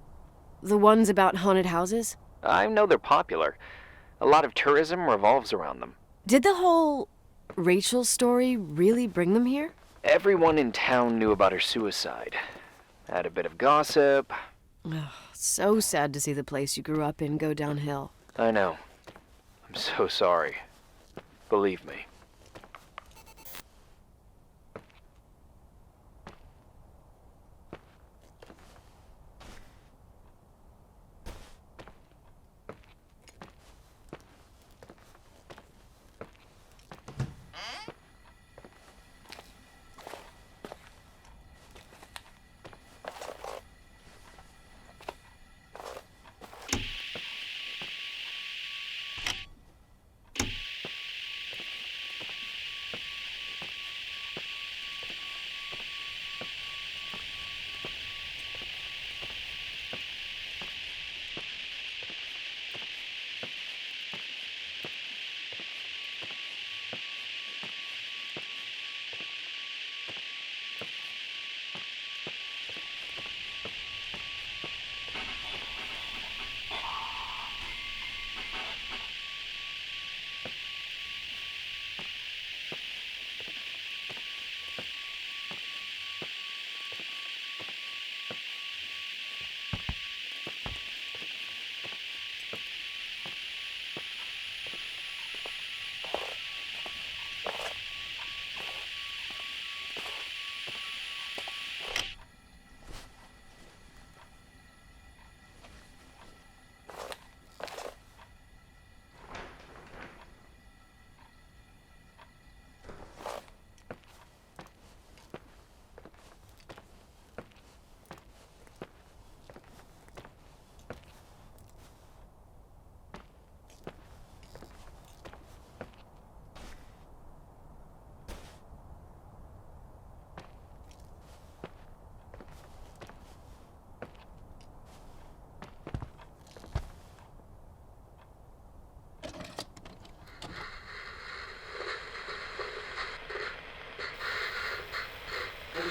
The ones about haunted houses? I know they're popular. A lot of tourism revolves around them. Did the whole Rachel story really bring them here? Everyone in town knew about her suicide. Had a bit of gossip. Ugh, so sad to see the place you grew up in go downhill. I know. I'm so sorry. Believe me.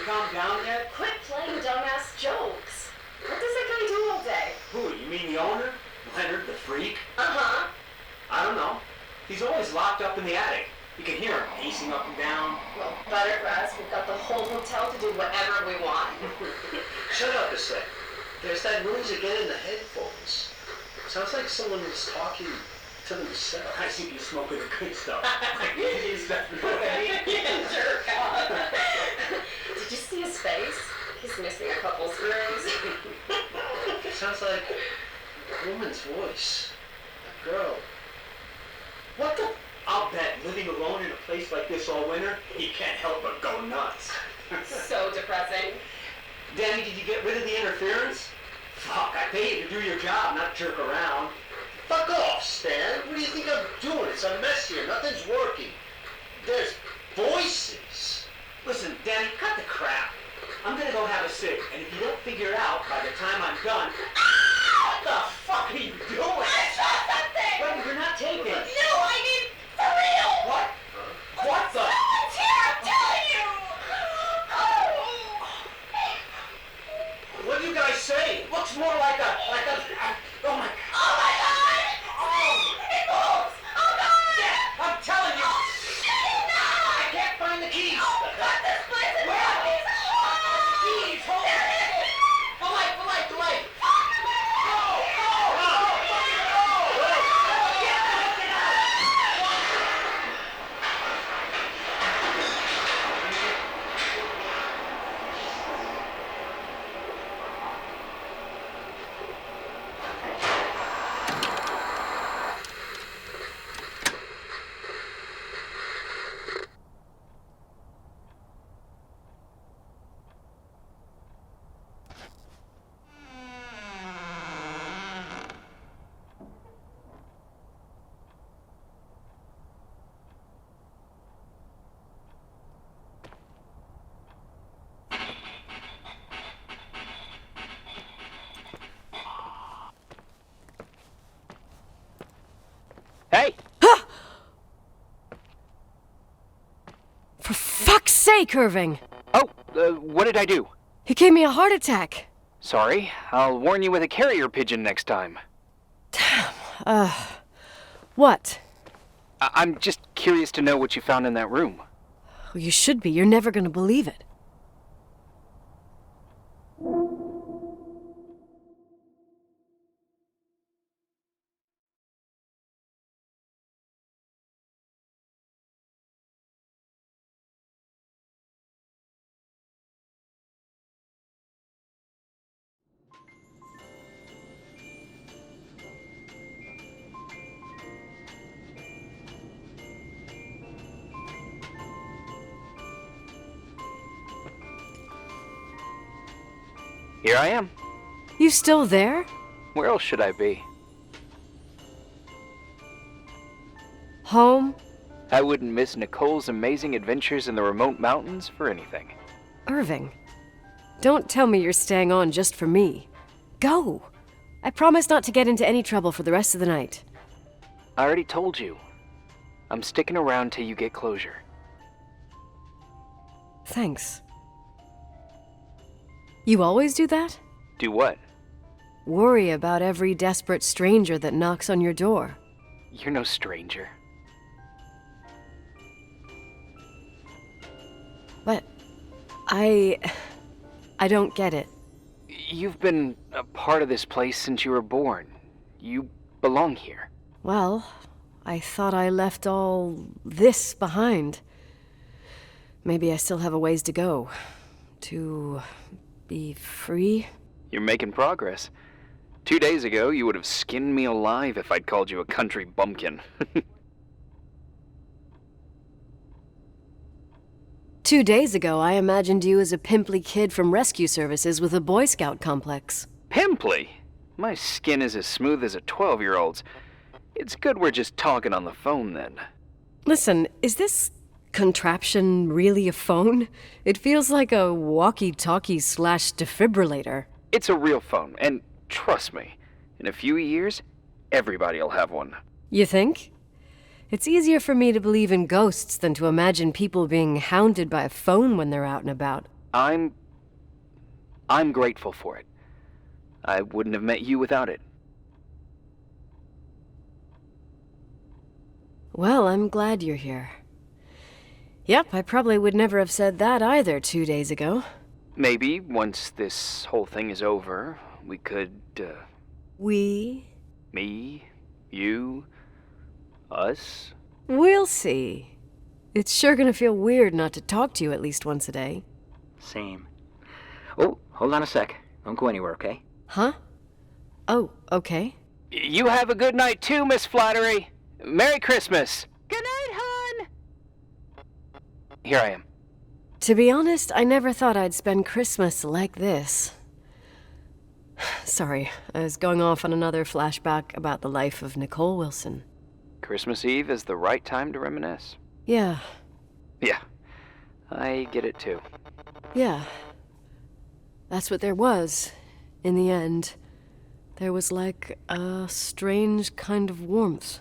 Calm down yet? Quit playing dumbass jokes. What does that guy do all day? Who, you mean the owner? Leonard, the freak? Uh-huh. I don't know. He's always locked up in the attic. You can hear him pacing up and down. Well, better for us. We've got the whole hotel to do whatever we want. Shut up a sec. There's that noise again in the headphones. Sounds like someone is talking to themselves. I think you're smoking the good stuff. Jerk off. Did you see his face? He's missing a couple screws. Sounds like a woman's voice. A girl. What the? I'll bet living alone in a place like this all winter, he can't help but go nuts. So depressing. Danny, did you get rid of the interference? Fuck, I pay you to do your job, not jerk around. Fuck off, Stan. What do you think I'm doing? It's a mess here. Nothing's working. There's voices. Listen, Danny, cut the crap. I'm gonna go have a cig, and if you don't figure it out by the time I'm done... What the fuck are you doing? I saw something! Wait, you're not taping. No, I mean, for real! What? What the? Someone's here, I'm telling you! What do you guys say? It looks more like a... oh my... Oh my god! Oh! It moves! Oh god! Yeah, I'm telling you! Shit, no! I can't find the keys! Oh, fuck this place is zombies! Keys, hold on! The light! Fuck me! Hey! For fuck's sake, Irving! Oh, what did I do? He gave me a heart attack. Sorry, I'll warn you with a carrier pigeon next time. What? I'm just curious to know what you found in that room. Well, you should be. You're never gonna believe it. Here I am. You still there? Where else should I be? Home? I wouldn't miss Nicole's amazing adventures in the remote mountains for anything. Irving, don't tell me you're staying on just for me. Go! I promise not to get into any trouble for the rest of the night. I already told you. I'm sticking around till you get closure. Thanks. You always do that? Do what? Worry about every desperate stranger that knocks on your door. You're no stranger. But I don't get it. You've been a part of this place since you were born. You belong here. Well, I thought I left all this behind. Maybe I still have a ways to go. To be free? You're making progress. 2 days ago, you would have skinned me alive if I'd called you a country bumpkin. 2 days ago, I imagined you as a pimply kid from rescue services with a Boy Scout complex. Pimply? My skin is as smooth as a 12-year-old's. It's good we're just talking on the phone then. Listen, is this contraption really a phone? It feels like a walkie-talkie / defibrillator. It's a real phone, and trust me, in a few years, everybody'll have one. You think? It's easier for me to believe in ghosts than to imagine people being hounded by a phone when they're out and about. I'm grateful for it. I wouldn't have met you without it. Well, I'm glad you're here. Yep, I probably would never have said that either 2 days ago. Maybe, once this whole thing is over, we could, We? Me, you, us? We'll see. It's sure gonna feel weird not to talk to you at least once a day. Same. Oh, hold on a sec. Don't go anywhere, okay? Huh? Oh, okay. You have a good night too, Miss Flattery. Merry Christmas. Good night, hon! Here I am. To be honest, I never thought I'd spend Christmas like this. Sorry, I was going off on another flashback about the life of Nicole Wilson. Christmas Eve is the right time to reminisce. Yeah. Yeah, I get it too. Yeah. That's what there was, in the end. There was like a strange kind of warmth.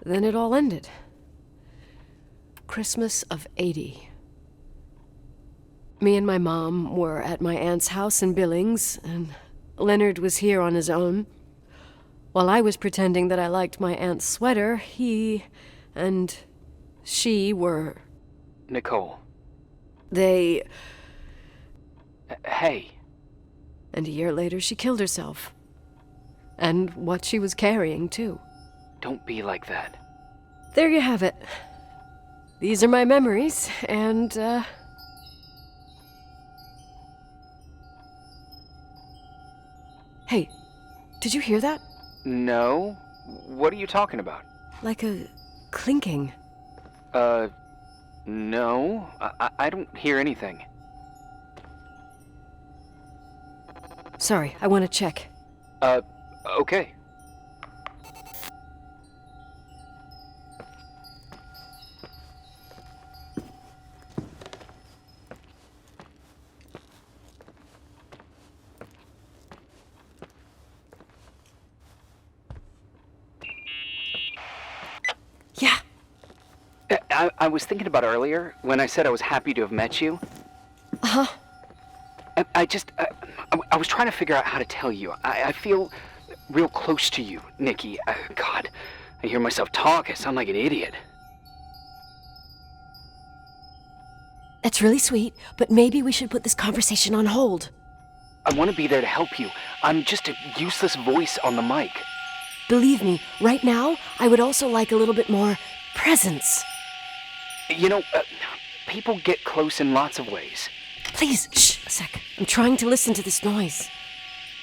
Then it all ended. Christmas of '80. Me and my mom were at my aunt's house in Billings, and Leonard was here on his own. While I was pretending that I liked my aunt's sweater, he and she were... Nicole. They... Hey. And a year later, she killed herself. And what she was carrying, too. Don't be like that. There you have it. These are my memories, and, Hey, did you hear that? No. What are you talking about? Like a clinking. No. I don't hear anything. Sorry, I want to check. Okay. Yeah. I was thinking about earlier when I said I was happy to have met you. Uh-huh. I was trying to figure out how to tell you. I feel real close to you, Nikki. God, I hear myself talk. I sound like an idiot. That's really sweet, but maybe we should put this conversation on hold. I want to be there to help you. I'm just a useless voice on the mic. Believe me, right now, I would also like a little bit more presence. You know, people get close in lots of ways. Please, shh, a sec. I'm trying to listen to this noise.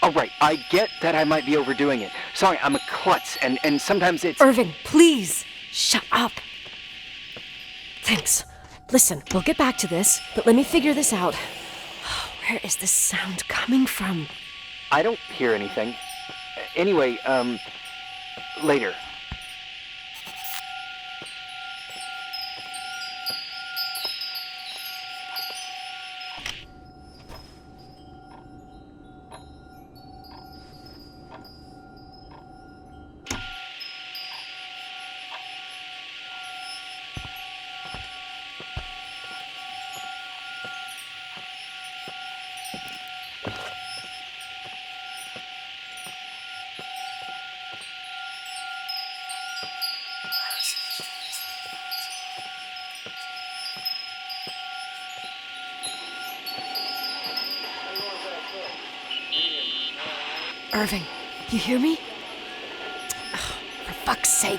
All right, I get that I might be overdoing it. Sorry, I'm a klutz, and sometimes it's... Irving, please, shut up. Thanks. Listen, we'll get back to this, but let me figure this out. Where is this sound coming from? I don't hear anything. Anyway, later. Irving, you hear me? Oh, for fuck's sake.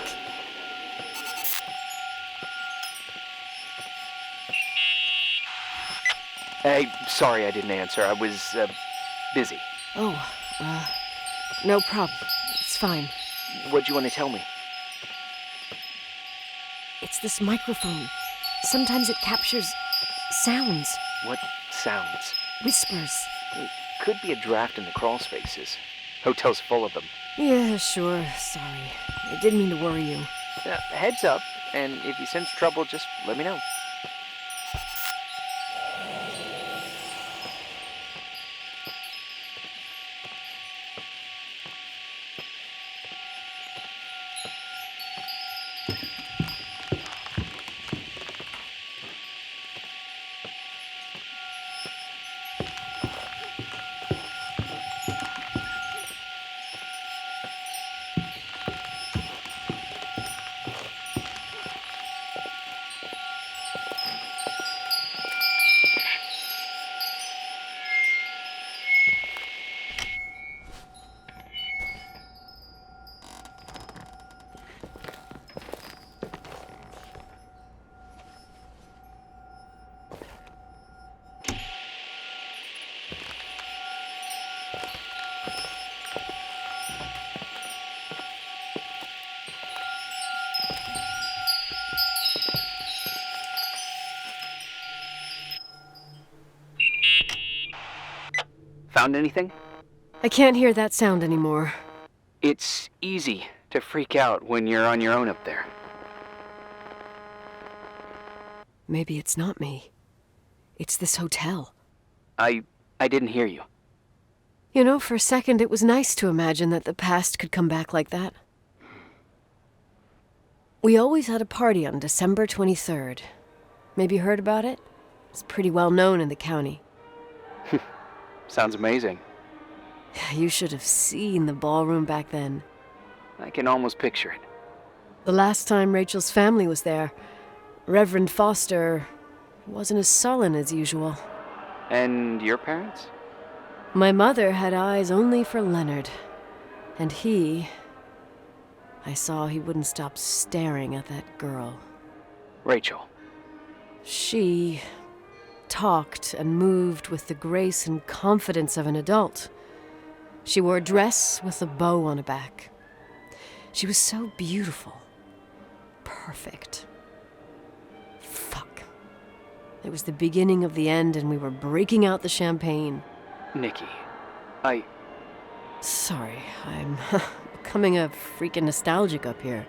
Hey, sorry I didn't answer. I was, busy. Oh, no problem. It's fine. What'd you want to tell me? It's this microphone. Sometimes it captures sounds. What sounds? Whispers. It could be a draft in the crawl spaces. Hotel's full of them. Yeah, sure. Sorry. I didn't mean to worry you. Heads up, and if you sense trouble, just let me know. Found anything? I can't hear that sound anymore. It's easy to freak out when you're on your own up there. Maybe it's not me. It's this hotel. I didn't hear you. You know, for a second it was nice to imagine that the past could come back like that. We always had a party on December 23rd. Maybe you heard about it? It's pretty well known in the county. Sounds amazing. You should have seen the ballroom back then. I can almost picture it. The last time Rachel's family was there, Reverend Foster wasn't as sullen as usual. And your parents? My mother had eyes only for Leonard. And I saw he wouldn't stop staring at that girl. Rachel. She talked and moved with the grace and confidence of an adult. She wore a dress with a bow on her back. She was so beautiful. Perfect. Fuck. It was the beginning of the end and we were breaking out the champagne. Nikki, Sorry, I'm becoming a freaking nostalgic up here.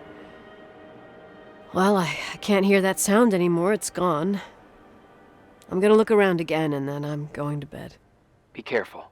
Well, I can't hear that sound anymore. It's gone. I'm gonna look around again and then I'm going to bed. Be careful.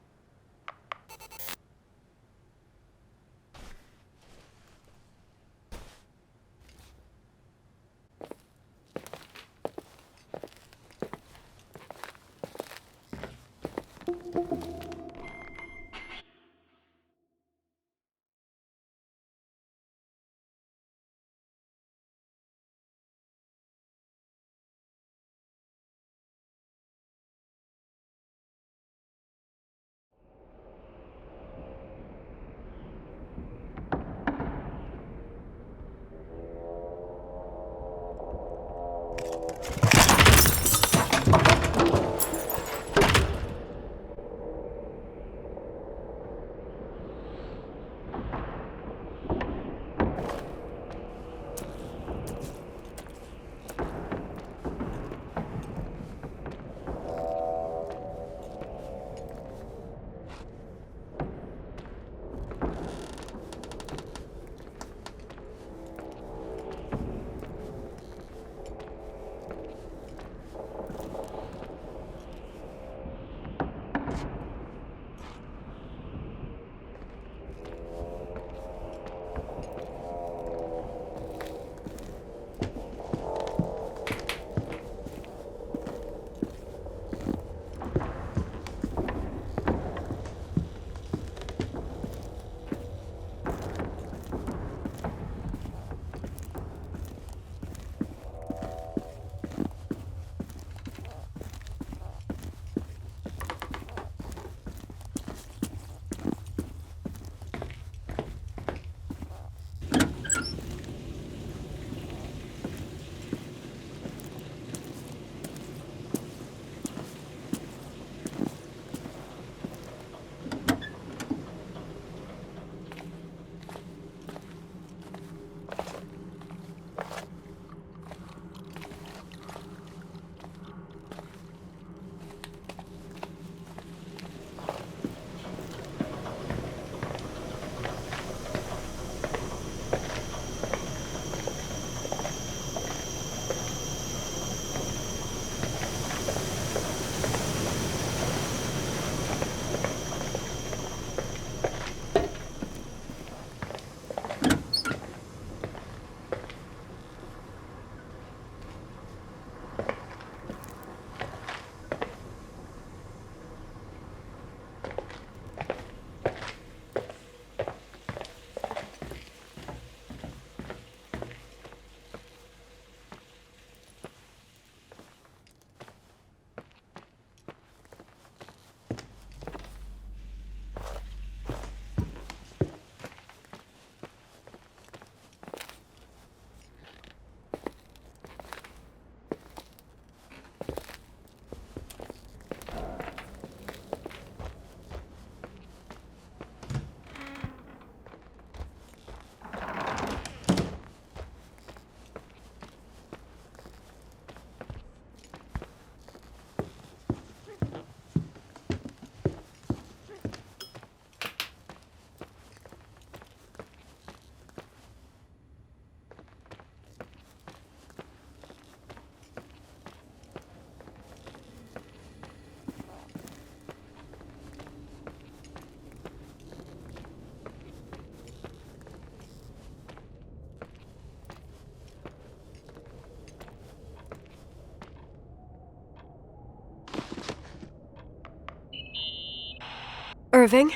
Irving?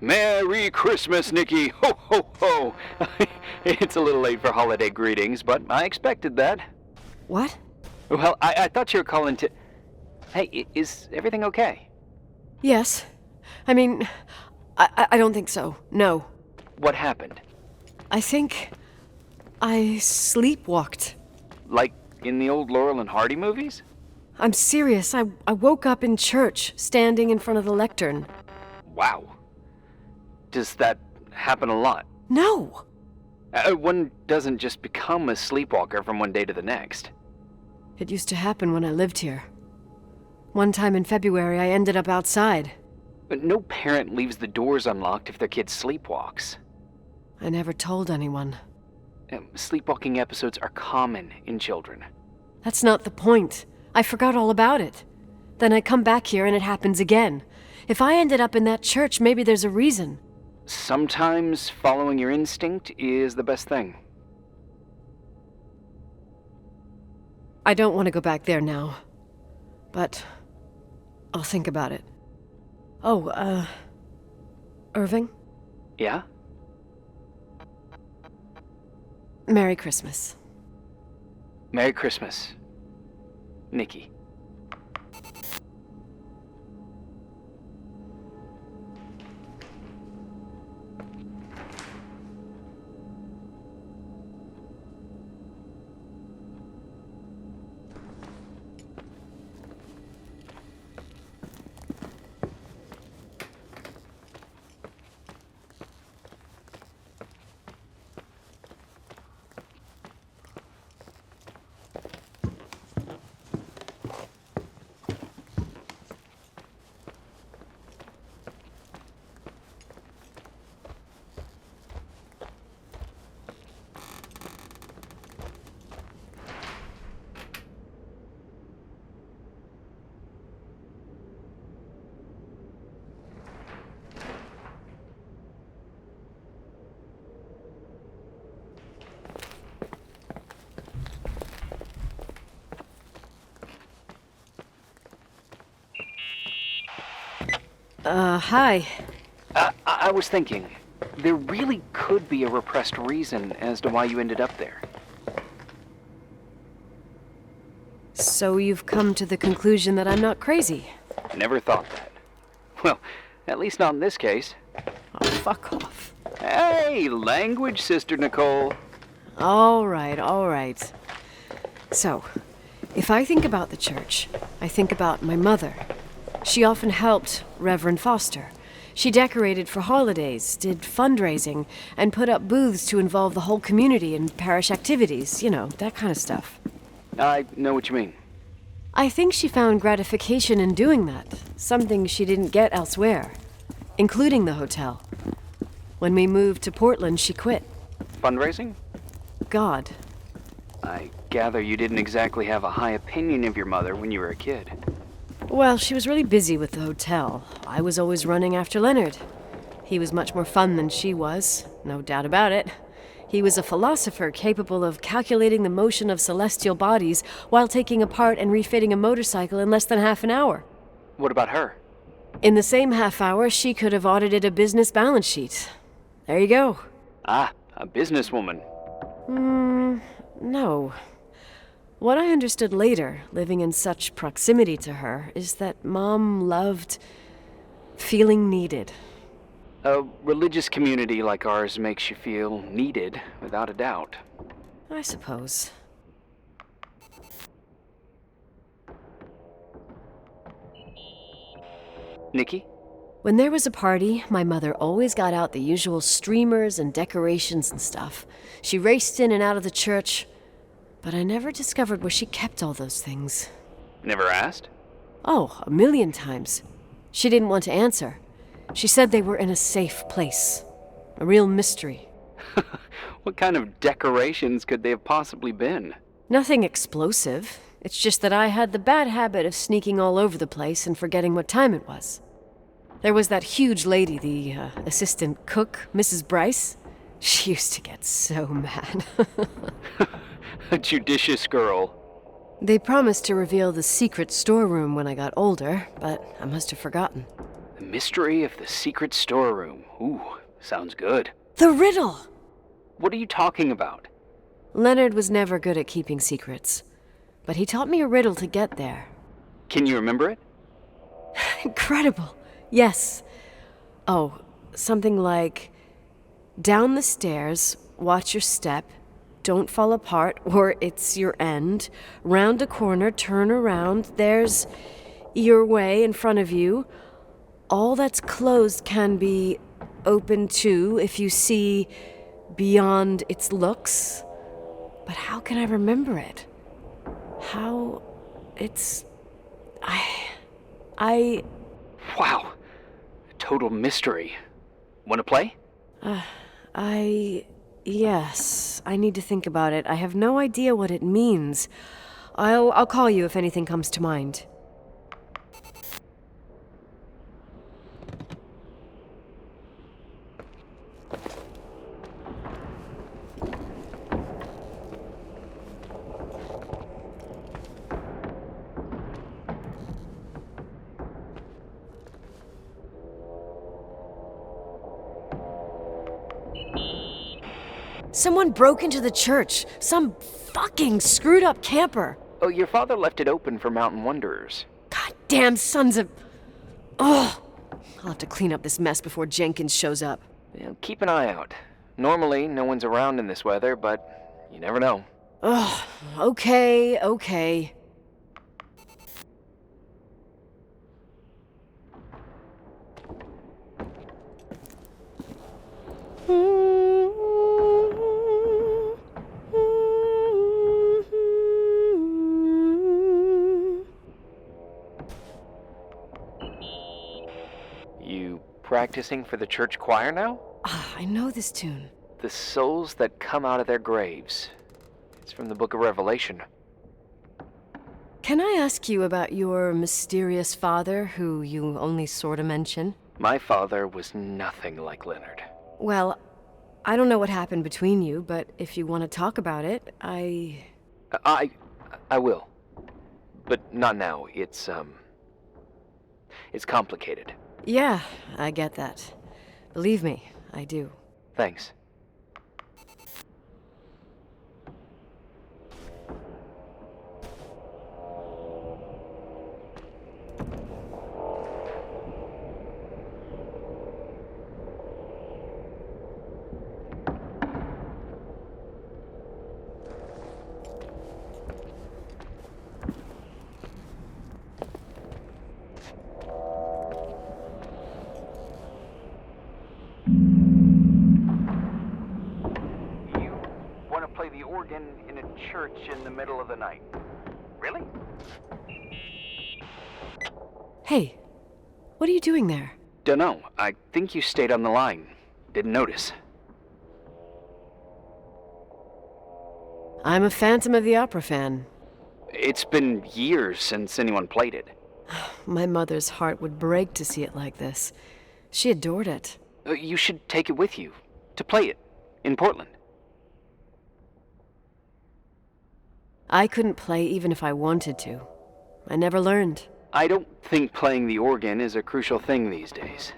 Merry Christmas, Nikki! Ho, ho, ho! It's a little late for holiday greetings, but I expected that. What? Well, I thought you were calling to... Hey, is everything okay? Yes. I mean, I don't think so. No. What happened? I think I sleepwalked. Like in the old Laurel and Hardy movies? I'm serious. I woke up in church, standing in front of the lectern. Wow. Does that happen a lot? No. One doesn't just become a sleepwalker from one day to the next. It used to happen when I lived here. One time in February, I ended up outside. But no parent leaves the doors unlocked if their kid sleepwalks. I never told anyone. Sleepwalking episodes are common in children. That's not the point. I forgot all about it. Then I come back here and it happens again. If I ended up in that church, maybe there's a reason. Sometimes following your instinct is the best thing. I don't want to go back there now. But I'll think about it. Oh, Irving? Yeah? Merry Christmas. Merry Christmas, Nikki. Hi. I was thinking, there really could be a repressed reason as to why you ended up there. So you've come to the conclusion that I'm not crazy? Never thought that. Well, at least not in this case. Oh, fuck off. Hey, language, Sister Nicole. All right. So, if I think about the church, I think about my mother. She often helped Reverend Foster. She decorated for holidays, did fundraising, and put up booths to involve the whole community in parish activities, you know, that kind of stuff. I know what you mean. I think she found gratification in doing that, something she didn't get elsewhere, including the hotel. When we moved to Portland, she quit. Fundraising? God. I gather you didn't exactly have a high opinion of your mother when you were a kid. Well, she was really busy with the hotel. I was always running after Leonard. He was much more fun than she was, no doubt about it. He was a philosopher capable of calculating the motion of celestial bodies while taking apart and refitting a motorcycle in less than half an hour. What about her? In the same half hour, she could have audited a business balance sheet. There you go. Ah, a businesswoman. No. What I understood later, living in such proximity to her, is that Mom loved feeling needed. A religious community like ours makes you feel needed, without a doubt. I suppose. Nikki? When there was a party, my mother always got out the usual streamers and decorations and stuff. She raced in and out of the church, but I never discovered where she kept all those things. Never asked? Oh, 1,000,000 times. She didn't want to answer. She said they were in a safe place. A real mystery. What kind of decorations could they have possibly been? Nothing explosive. It's just that I had the bad habit of sneaking all over the place and forgetting what time it was. There was that huge lady, the assistant cook, Mrs. Bryce. She used to get so mad. A judicious girl. They promised to reveal the secret storeroom when I got older, but I must have forgotten. The mystery of the secret storeroom. Ooh, sounds good. The riddle! What are you talking about? Leonard was never good at keeping secrets, but he taught me a riddle to get there. Can you remember it? Incredible. Yes. Oh, something like, down the stairs, watch your step, don't fall apart or it's your end, round a corner, turn around, there's your way in front of you. All that's closed can be open too if you see beyond its looks. But how can I remember it? How... it's... I... Wow. Total mystery. Want to play? Yes. I need to think about it. I have no idea what it means. I'll call you if anything comes to mind. Someone broke into the church. Some fucking screwed up camper. Oh, your father left it open for mountain wanderers. Goddamn sons of... Ugh. I'll have to clean up this mess before Jenkins shows up. Yeah, keep an eye out. Normally, no one's around in this weather, but you never know. Ugh. Okay. You practicing for the church choir now? I know this tune. The souls that come out of their graves. It's from the book of Revelation. Can I ask you about your mysterious father, who you only sort of mention? My father was nothing like Leonard. Well, I don't know what happened between you, but if you want to talk about it, I will. But not now. It's complicated. Yeah, I get that. Believe me, I do. Thanks. In a church in the middle of the night. Really? Hey, what are you doing there? Dunno. I think you stayed on the line. Didn't notice. I'm a Phantom of the Opera fan. It's been years since anyone played it. My mother's heart would break to see it like this. She adored it. You should take it with you. To play it. In Portland. I couldn't play even if I wanted to. I never learned. I don't think playing the organ is a crucial thing these days.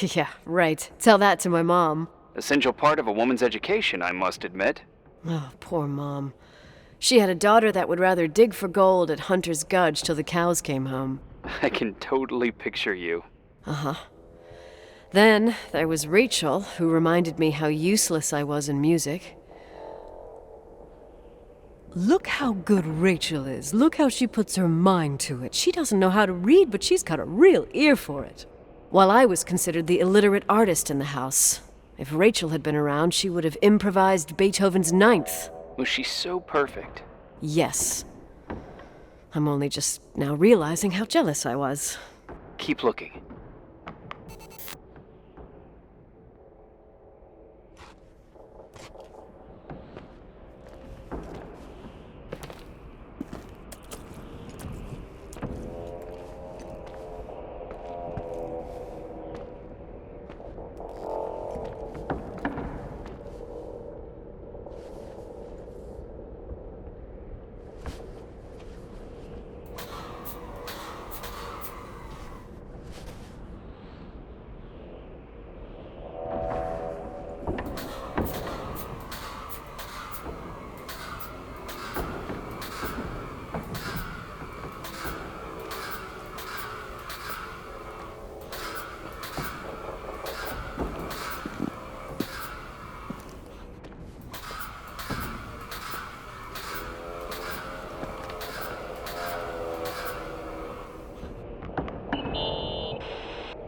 Yeah, right. Tell that to my mom. Essential part of a woman's education, I must admit. Oh, poor Mom. She had a daughter that would rather dig for gold at Hunter's Gulch till the cows came home. I can totally picture you. Uh-huh. Then there was Rachel, who reminded me how useless I was in music. Look how good Rachel is. Look how she puts her mind to it. She doesn't know how to read, but she's got a real ear for it. While I was considered the illiterate artist in the house. If Rachel had been around, she would have improvised Beethoven's Ninth. Was she so perfect? Yes. I'm only just now realizing how jealous I was. Keep looking.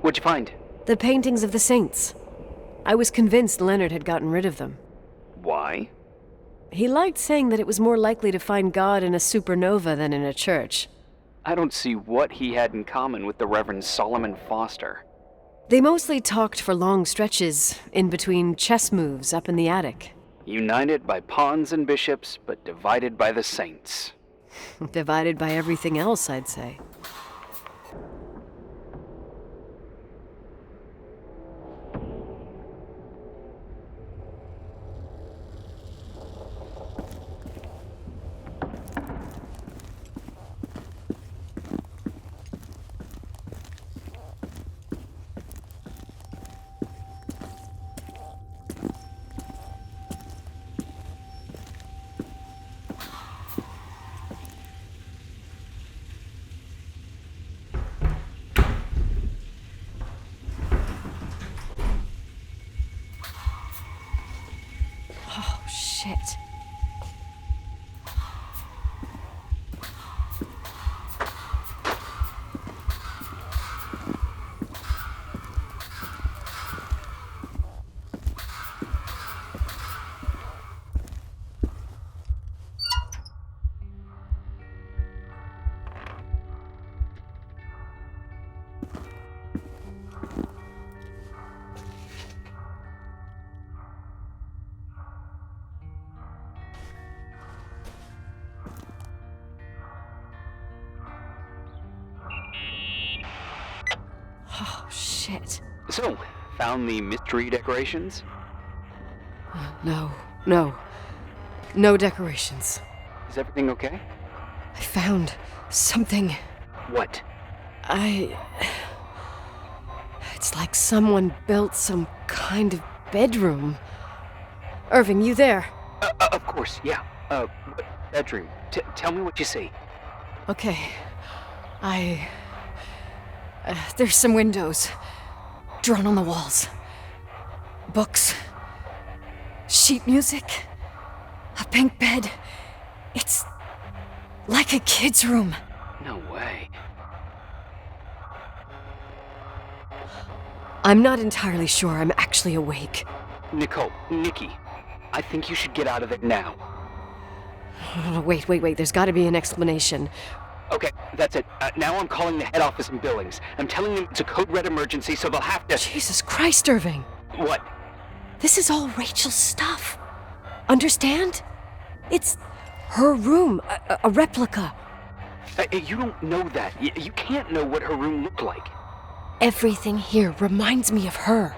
What'd you find? The paintings of the saints. I was convinced Leonard had gotten rid of them. Why? He liked saying that it was more likely to find God in a supernova than in a church. I don't see what he had in common with the Reverend Solomon Foster. They mostly talked for long stretches, in between chess moves up in the attic. United by pawns and bishops, but divided by the saints. Divided by everything else, I'd say. Oh, shit. Oh, shit. So, found the mystery decorations? No. No decorations. Is everything okay? I found something. What? It's like someone built some kind of bedroom. Irving, you there? Of course, yeah. What bedroom? Tell me what you see. Okay. There's some windows. Drawn on the walls. Books. Sheet music. A pink bed. It's like a kid's room. No way. I'm not entirely sure I'm actually awake. Nicole, Nikki, I think you should get out of it now. Wait. There's gotta be an explanation. Okay, that's it. Now I'm calling the head office in Billings. I'm telling them it's a code red emergency, so they'll have to... Jesus Christ, Irving. What? This is all Rachel's stuff. Understand? It's her room, a replica. You don't know that. You can't know what her room looked like. Everything here reminds me of her.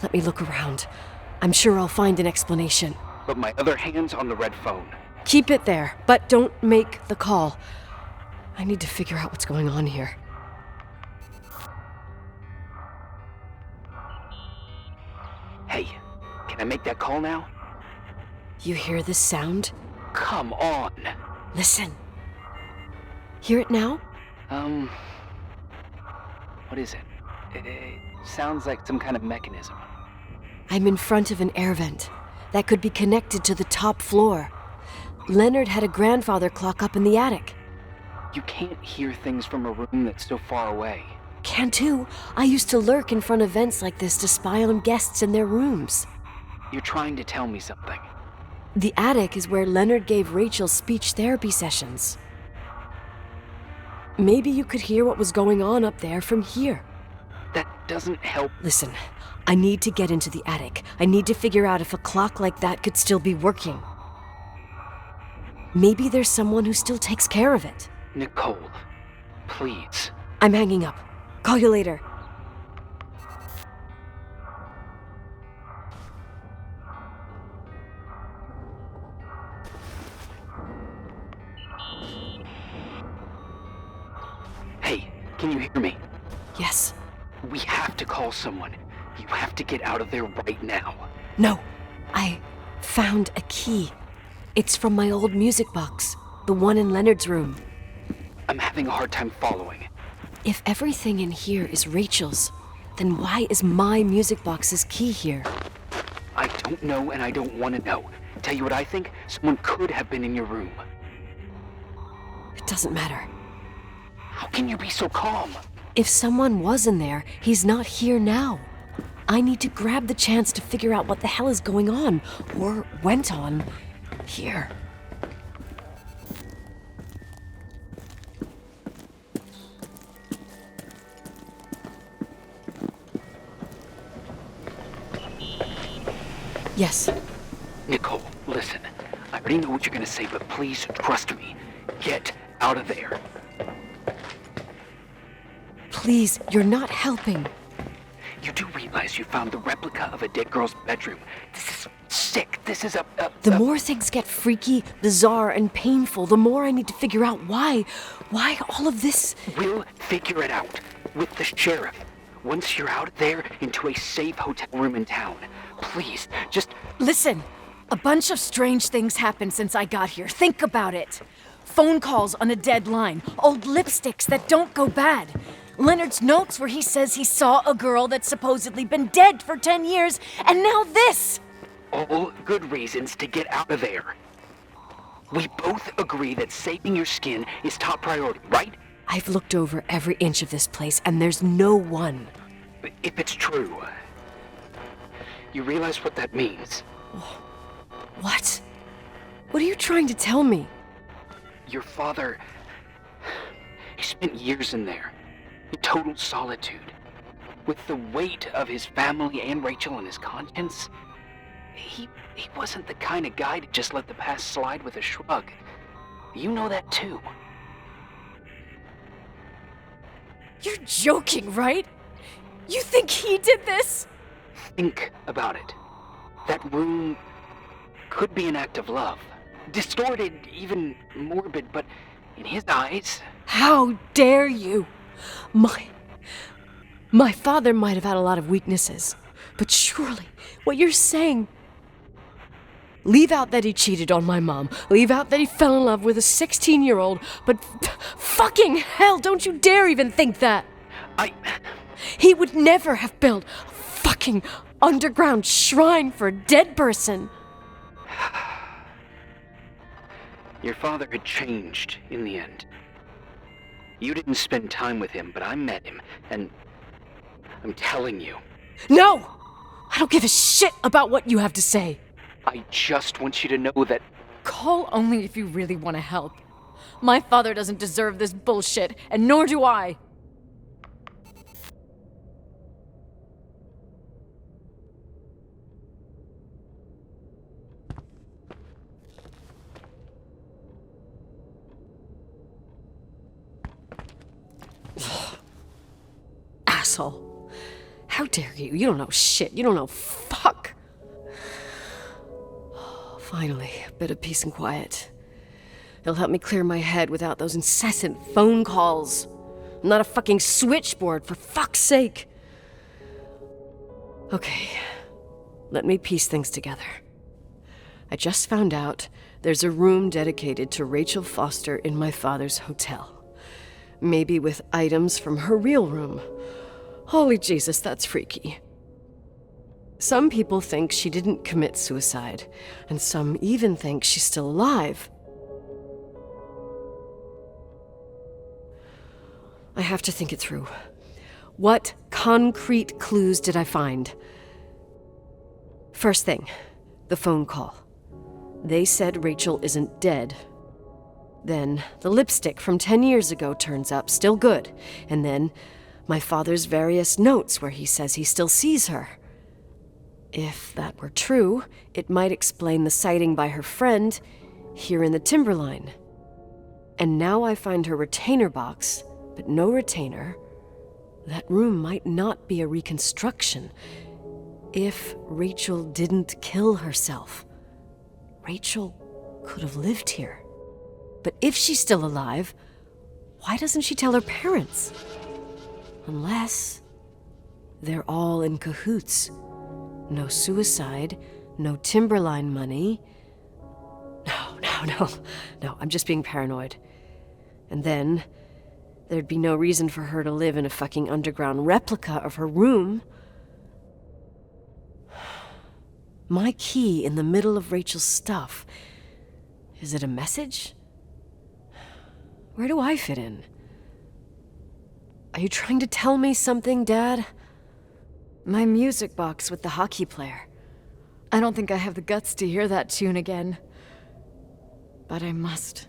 Let me look around. I'm sure I'll find an explanation. But my other hand's on the red phone. Keep it there, but don't make the call. I need to figure out what's going on here. Hey, can I make that call now? You hear this sound? Come on. Listen. Hear it now? What is it? It sounds like some kind of mechanism. I'm in front of an air vent that could be connected to the top floor. Leonard had a grandfather clock up in the attic. You can't hear things from a room that's so far away. Can too. I used to lurk in front of vents like this to spy on guests in their rooms. You're trying to tell me something. The attic is where Leonard gave Rachel speech therapy sessions. Maybe you could hear what was going on up there from here. That doesn't help. Listen, I need to get into the attic. I need to figure out if a clock like that could still be working. Maybe there's someone who still takes care of it. Nicole, please. I'm hanging up. Call you later. Hey, can you hear me? Yes. We have to call someone. You have to get out of there right now. No, I found a key. It's from my old music box, the one in Leonard's room. I'm having a hard time following. If everything in here is Rachel's, then why is my music box's key here? I don't know and I don't want to know. Tell you what I think? Someone could have been in your room. It doesn't matter. How can you be so calm? If someone was in there, he's not here now. I need to grab the chance to figure out what the hell is going on, or went on, here. Yes. Nicole, listen. I already know what you're gonna say, but please trust me. Get out of there. Please, you're not helping. You do realize you found the replica of a dead girl's bedroom. This is sick. This is The more things get freaky, bizarre, and painful, the more I need to figure out why. Why all of this? We'll figure it out with the sheriff. Once you're out there into a safe hotel room in town. Please, just... Listen, a bunch of strange things happened since I got here. Think about it. Phone calls on a dead line, old lipsticks that don't go bad. Leonard's notes where he says he saw a girl that's supposedly been dead for 10 years, and now this! All good reasons to get out of there. We both agree that saving your skin is top priority, right? I've looked over every inch of this place, and there's no one. If it's true, you realize what that means. What? What are you trying to tell me? Your father... he spent years in there. In total solitude. With the weight of his family and Rachel on his conscience. He wasn't the kind of guy to just let the past slide with a shrug. You know that too. You're joking, right? You think he did this? Think about it. That room could be an act of love. Distorted, even morbid, but in his eyes... How dare you? My father might have had a lot of weaknesses, but surely what you're saying... Leave out that he cheated on my mom. Leave out that he fell in love with a 16-year-old, but fucking hell, don't you dare even think that! He would never have built a fucking underground shrine for a dead person. Your father had changed in the end. You didn't spend time with him, but I met him, and I'm telling you. No! I don't give a shit about what you have to say. I just want you to know that... Call only if you really want to help. My father doesn't deserve this bullshit, and nor do I. Asshole. How dare you? You don't know shit. You don't know fuck. Finally, a bit of peace and quiet. It'll help me clear my head without those incessant phone calls. I'm not a fucking switchboard, for fuck's sake. Okay, let me piece things together. I just found out there's a room dedicated to Rachel Foster in my father's hotel. Maybe with items from her real room. Holy Jesus, that's freaky. Some people think she didn't commit suicide, and some even think she's still alive. I have to think it through. What concrete clues did I find? First thing, the phone call. They said Rachel isn't dead. Then the lipstick from 10 years ago turns up, still good. And then my father's various notes where he says he still sees her. If that were true, it might explain the sighting by her friend here in the timberline. And now I find her retainer box, but no retainer. That room might not be a reconstruction. If Rachel didn't kill herself, Rachel could have lived here. But if she's still alive, why doesn't she tell her parents? Unless they're all in cahoots. No suicide, no timberline money. No, I'm just being paranoid. And then, there'd be no reason for her to live in a fucking underground replica of her room. My key in the middle of Rachel's stuff. Is it a message? Where do I fit in? I Are you trying to tell me something, Dad? My music box with the hockey player. I don't think I have the guts to hear that tune again. But I must.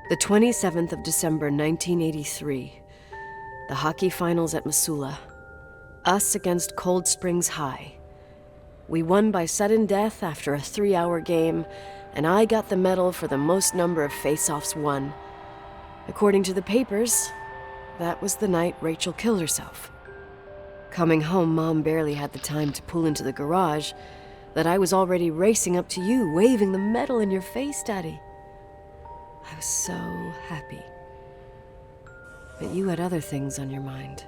The 27th of December, 1983. The hockey finals at Missoula. Us against Cold Springs High. We won by sudden death after a 3-hour game, and I got the medal for the most number of face-offs won. According to the papers, that was the night Rachel killed herself. Coming home, Mom barely had the time to pull into the garage that I was already racing up to you, waving the medal in your face, Daddy. I was so happy. But you had other things on your mind,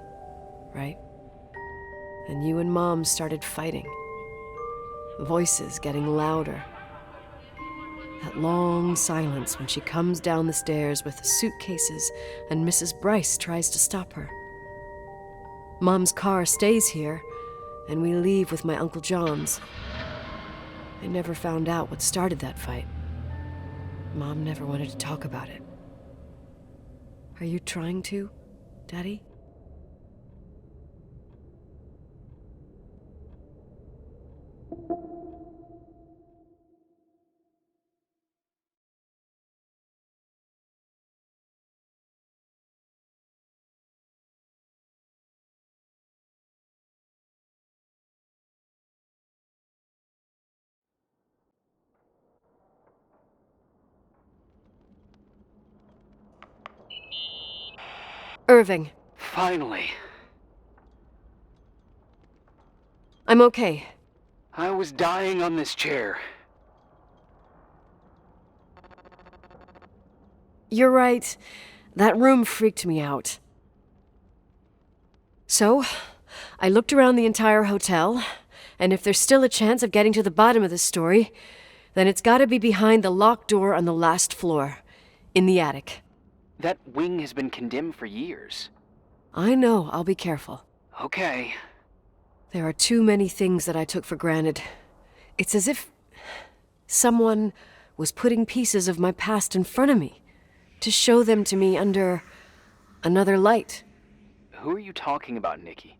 right? And you and Mom started fighting. Voices getting louder. That long silence when she comes down the stairs with the suitcases and Mrs. Bryce tries to stop her. Mom's car stays here, and we leave with my Uncle John's. I never found out what started that fight. Mom never wanted to talk about it. Are you trying to, Daddy? Irving. Finally. I'm okay. I was dying on this chair. You're right. That room freaked me out. So, I looked around the entire hotel, and if there's still a chance of getting to the bottom of this story, then it's gotta be behind the locked door on the last floor, in the attic. That wing has been condemned for years. I know, I'll be careful. Okay. There are too many things that I took for granted. It's as if someone was putting pieces of my past in front of me to show them to me under another light. Who are you talking about, Nikki?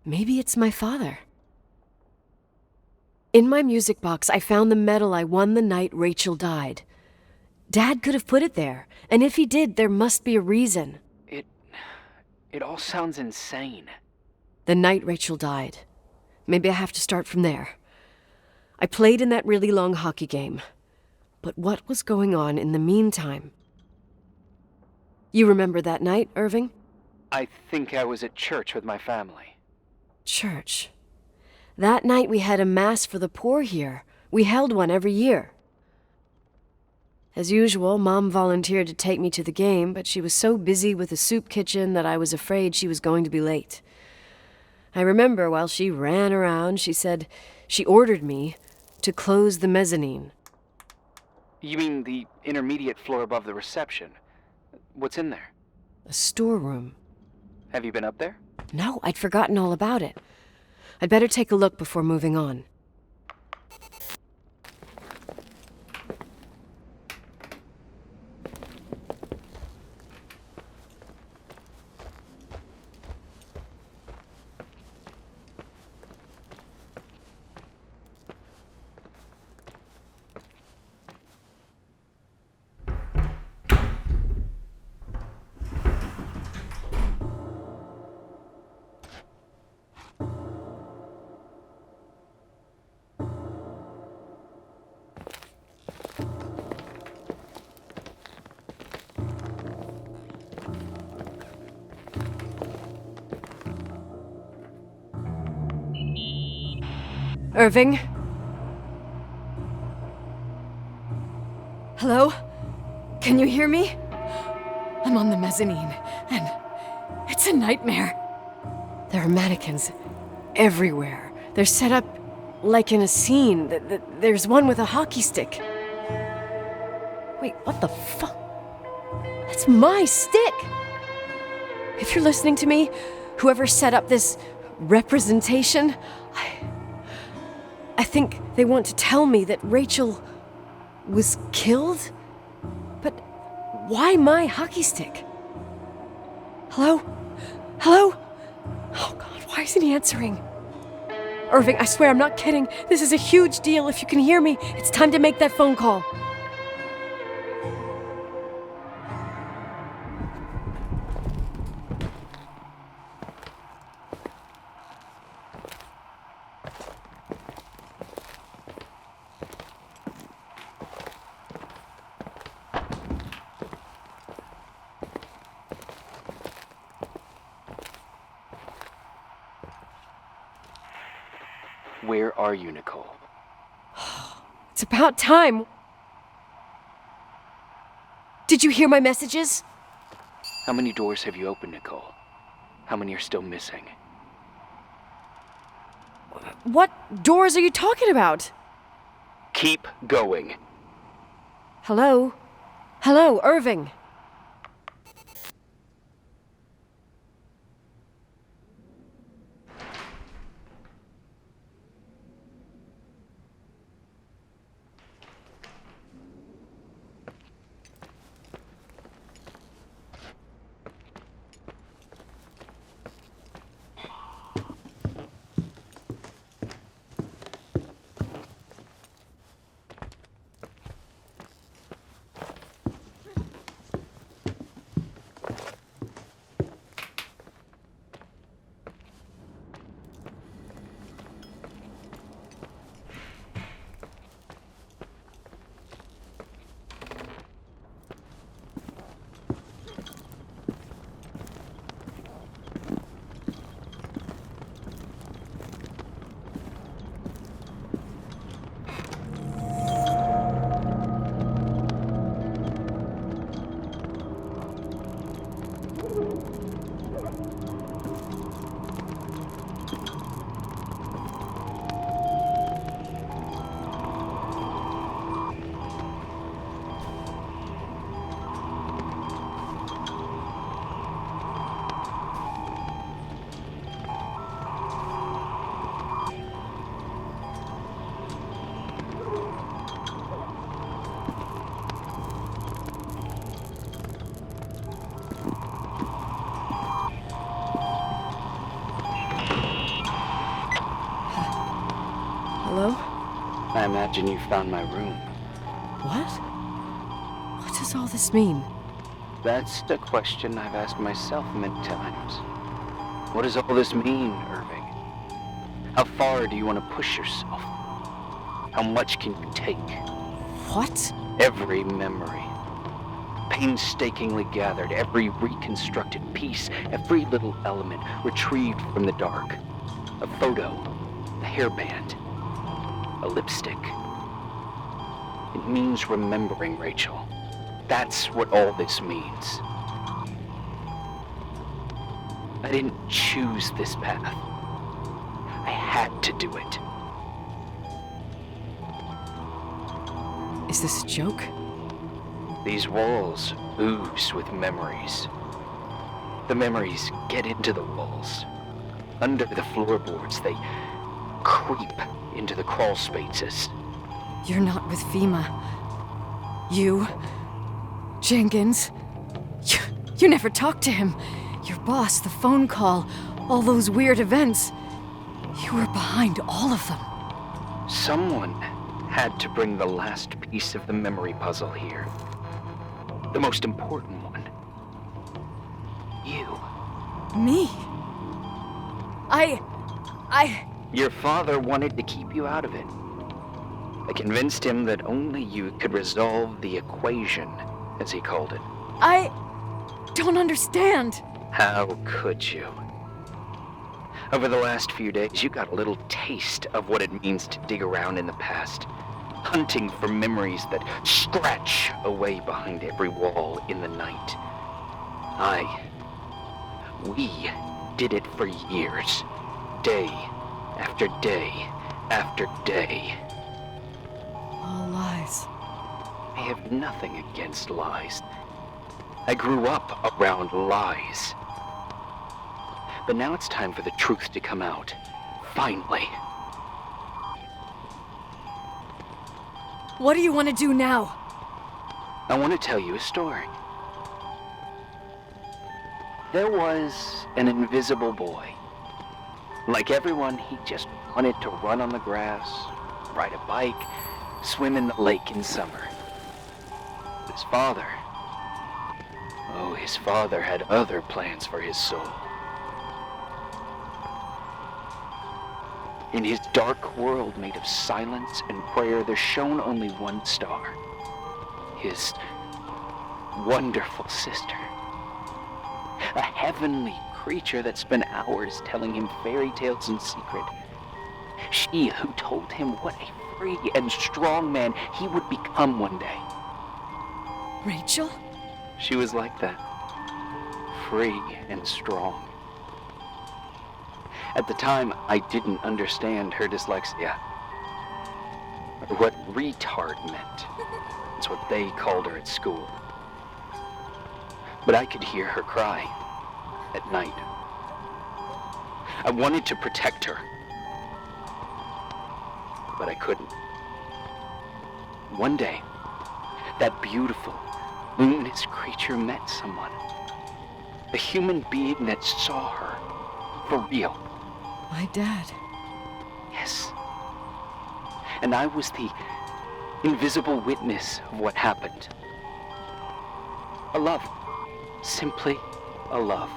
Maybe it's my father. In my music box, I found the medal I won the night Rachel died. Dad could have put it there, and if he did, there must be a reason. It all sounds insane. The night Rachel died. Maybe I have to start from there. I played in that really long hockey game. But what was going on in the meantime? You remember that night, Irving? I think I was at church with my family. Church. That night we had a mass for the poor here. We held one every year. As usual, Mom volunteered to take me to the game, but she was so busy with the soup kitchen that I was afraid she was going to be late. I remember while she ran around, she said she ordered me to close the mezzanine. You mean the intermediate floor above the reception? What's in there? A storeroom. Have you been up there? No, I'd forgotten all about it. I'd better take a look before moving on. Irving? Hello? Can you hear me? I'm on the mezzanine, and it's a nightmare. There are mannequins everywhere. They're set up like in a scene. There's one with a hockey stick. Wait, what the fuck? That's my stick! If you're listening to me, whoever set up this representation, I think they want to tell me that Rachel was killed? But why my hockey stick? Hello? Hello? Oh God, why isn't he answering? Irving, I swear I'm not kidding. This is a huge deal. If you can hear me, it's time to make that phone call. Where are you, Nicole? It's about time. Did you hear my messages? How many doors have you opened, Nicole? How many are still missing? What doors are you talking about? Keep going. Hello? Hello, Irving. Hello? I imagine you found my room. What? What does all this mean? That's a question I've asked myself many times. What does all this mean, Irving? How far do you want to push yourself? How much can you take? What? Every memory. Painstakingly gathered, every reconstructed piece, every little element retrieved from the dark. A photo, a hairband, a lipstick. It means remembering, Rachel. That's what all this means. I didn't choose this path. I had to do it. Is this a joke? These walls ooze with memories. The memories get into the walls. Under the floorboards, they creep into the crawl spaces. You're not with FEMA. You, Jenkins, you never talked to him. Your boss, the phone call, all those weird events. You were behind all of them. Someone had to bring the last piece of the memory puzzle here. The most important one. You. Me? Your father wanted to keep you out of it. I convinced him that only you could resolve the equation, as he called it. I don't understand. How could you? Over the last few days, you got a little taste of what it means to dig around in the past, hunting for memories that scratch away behind every wall in the night. We did it for years, day after day after day. All lies. I have nothing against lies. I grew up around lies. But now it's time for the truth to come out. Finally. What do you want to do now? I want to tell you a story. There was an invisible boy. Like everyone, he just wanted to run on the grass, ride a bike, swim in the lake in summer. His father, his father had other plans for his soul. In his dark world made of silence and prayer, there shone only one star. His wonderful sister. A heavenly creature that spent hours telling him fairy tales in secret. She who told him what a free and strong man he would become one day. Rachel? She was like that. Free and strong. At the time, I didn't understand her dyslexia. Or what retard meant. That's what they called her at school. But I could hear her cry at night. I wanted to protect her. But I couldn't. One day, that beautiful, luminous creature met someone. A human being that saw her for real. My dad. Yes. And I was the invisible witness of what happened. A love. Simply a love.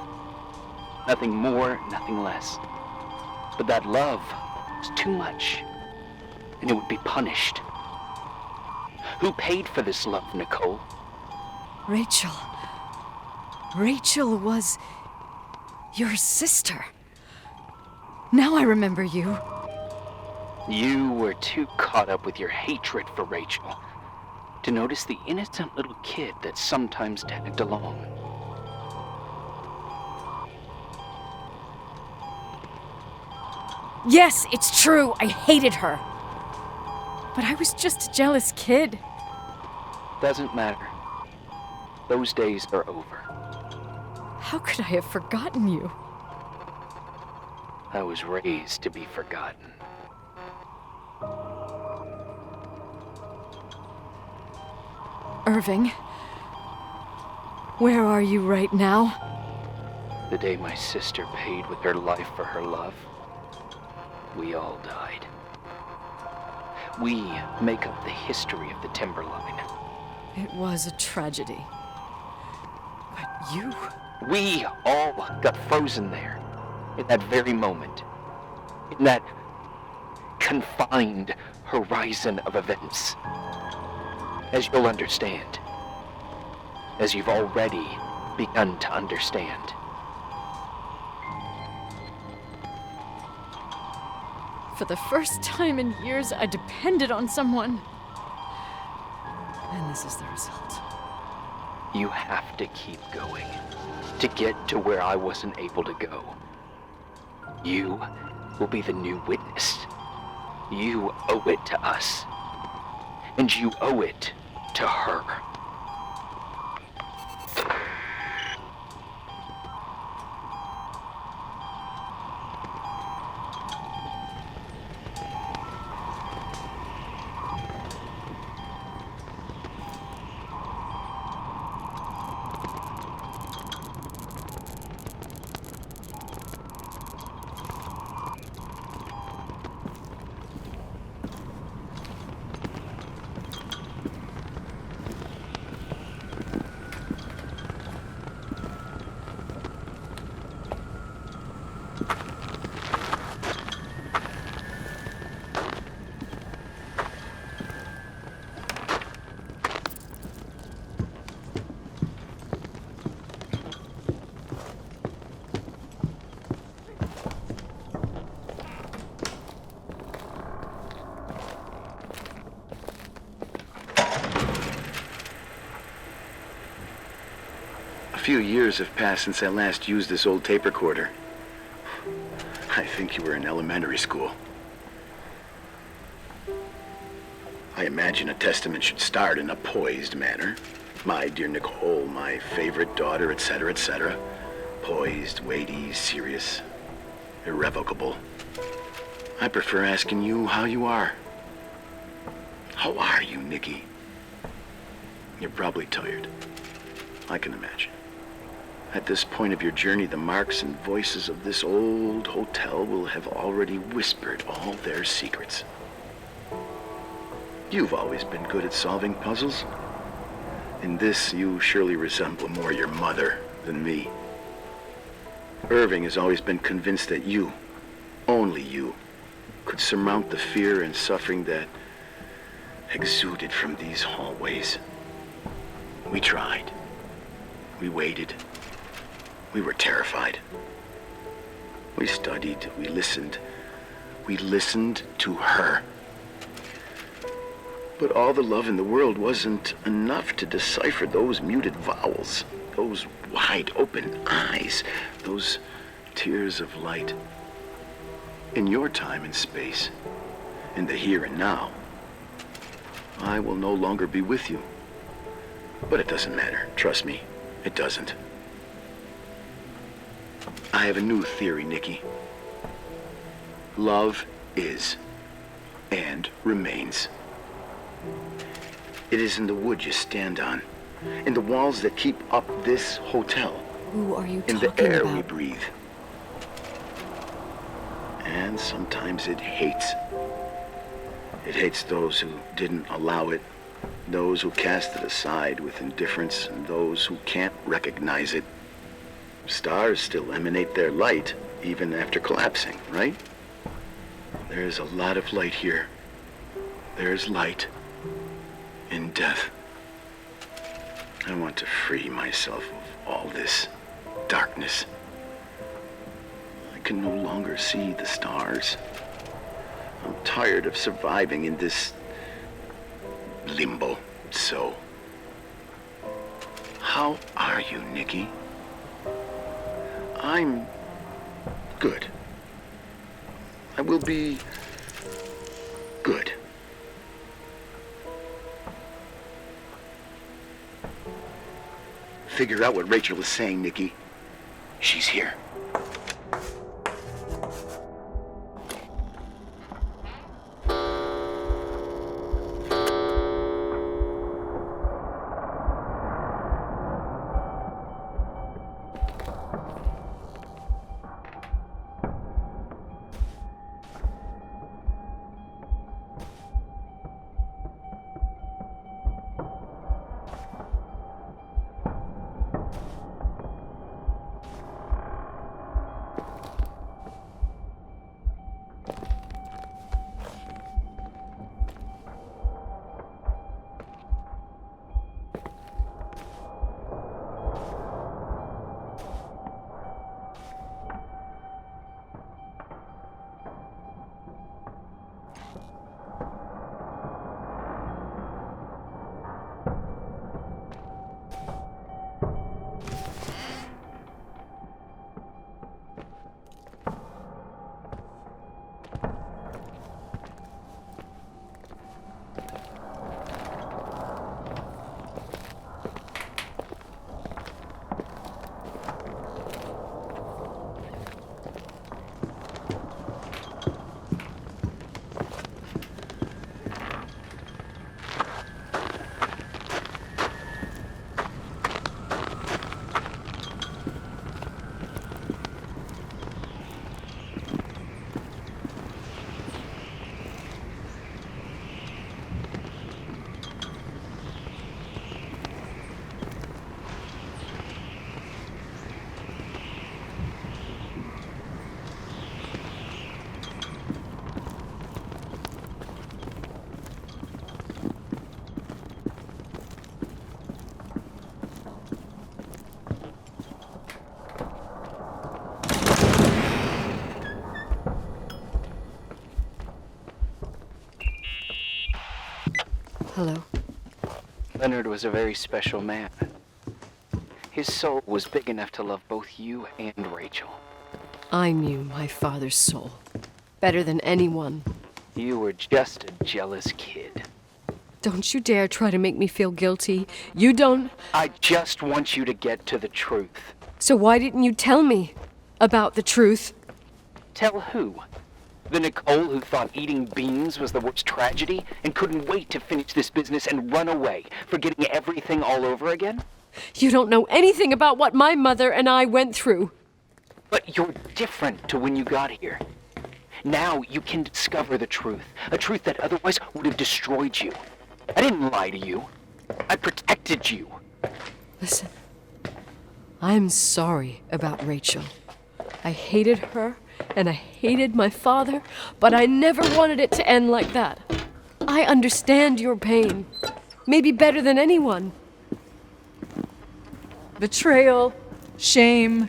Nothing more, nothing less. But that love was too much, and it would be punished. Who paid for this love, Nicole? Rachel. Rachel was your sister. Now I remember you. You were too caught up with your hatred for Rachel to notice the innocent little kid that sometimes tagged along. Yes, it's true. I hated her. But I was just a jealous kid. Doesn't matter. Those days are over. How could I have forgotten you? I was raised to be forgotten. Irving, where are you right now? The day my sister paid with her life for her love, we all died. We make up the history of the Timberline. It was a tragedy. But you... We all got frozen there, in that very moment. In that confined horizon of events. As you'll understand. As you've already begun to understand. For the first time in years, I depended on someone. And this is the result. You have to keep going to get to where I wasn't able to go. You will be the new witness. You owe it to us. And you owe it to her. A few years have passed since I last used this old tape recorder. I think you were in elementary school. I imagine a testament should start in a poised manner. My dear Nicole, my favorite daughter, etc., etc. poised, weighty, serious, irrevocable. I prefer asking you how you are. How are you, Nikki? You're probably tired. I can imagine. At this point of your journey, the marks and voices of this old hotel will have already whispered all their secrets. You've always been good at solving puzzles. In this, you surely resemble more your mother than me. Irving has always been convinced that you, only you, could surmount the fear and suffering that exuded from these hallways. We tried. We waited. We were terrified. We studied. We listened. We listened to her. But all the love in the world wasn't enough to decipher those muted vowels, those wide open eyes, those tears of light. In your time and space, in the here and now, I will no longer be with you. But it doesn't matter. Trust me, it doesn't. I have a new theory, Nikki. Love is and remains. It is in the wood you stand on, in the walls that keep up this hotel, Who are you in talking the air about? we breathe. And sometimes it hates. It hates those who didn't allow it, those who cast it aside with indifference, and those who can't recognize it. Stars still emanate their light, even after collapsing, right? There's a lot of light here. There's light in death. I want to free myself of all this darkness. I can no longer see the stars. I'm tired of surviving in this limbo. So, how are you, Nikki? I'm good. I will be good. Figure out what Rachel is saying, Nikki. She's here. Hello. Leonard was a very special man. His soul was big enough to love both you and Rachel. I knew my father's soul better than anyone. You were just a jealous kid. Don't you dare try to make me feel guilty. You don't... I just want you to get to the truth. So why didn't you tell me about the truth? Tell who? The Nicole who thought eating beans was the worst tragedy and couldn't wait to finish this business and run away, forgetting everything all over again? You don't know anything about what my mother and I went through. But you're different to when you got here. Now you can discover the truth, a truth that otherwise would have destroyed you. I didn't lie to you. I protected you. Listen, I'm sorry about Rachel. I hated her, and I hated my father, but I never wanted it to end like that. I understand your pain, maybe better than anyone. Betrayal, shame,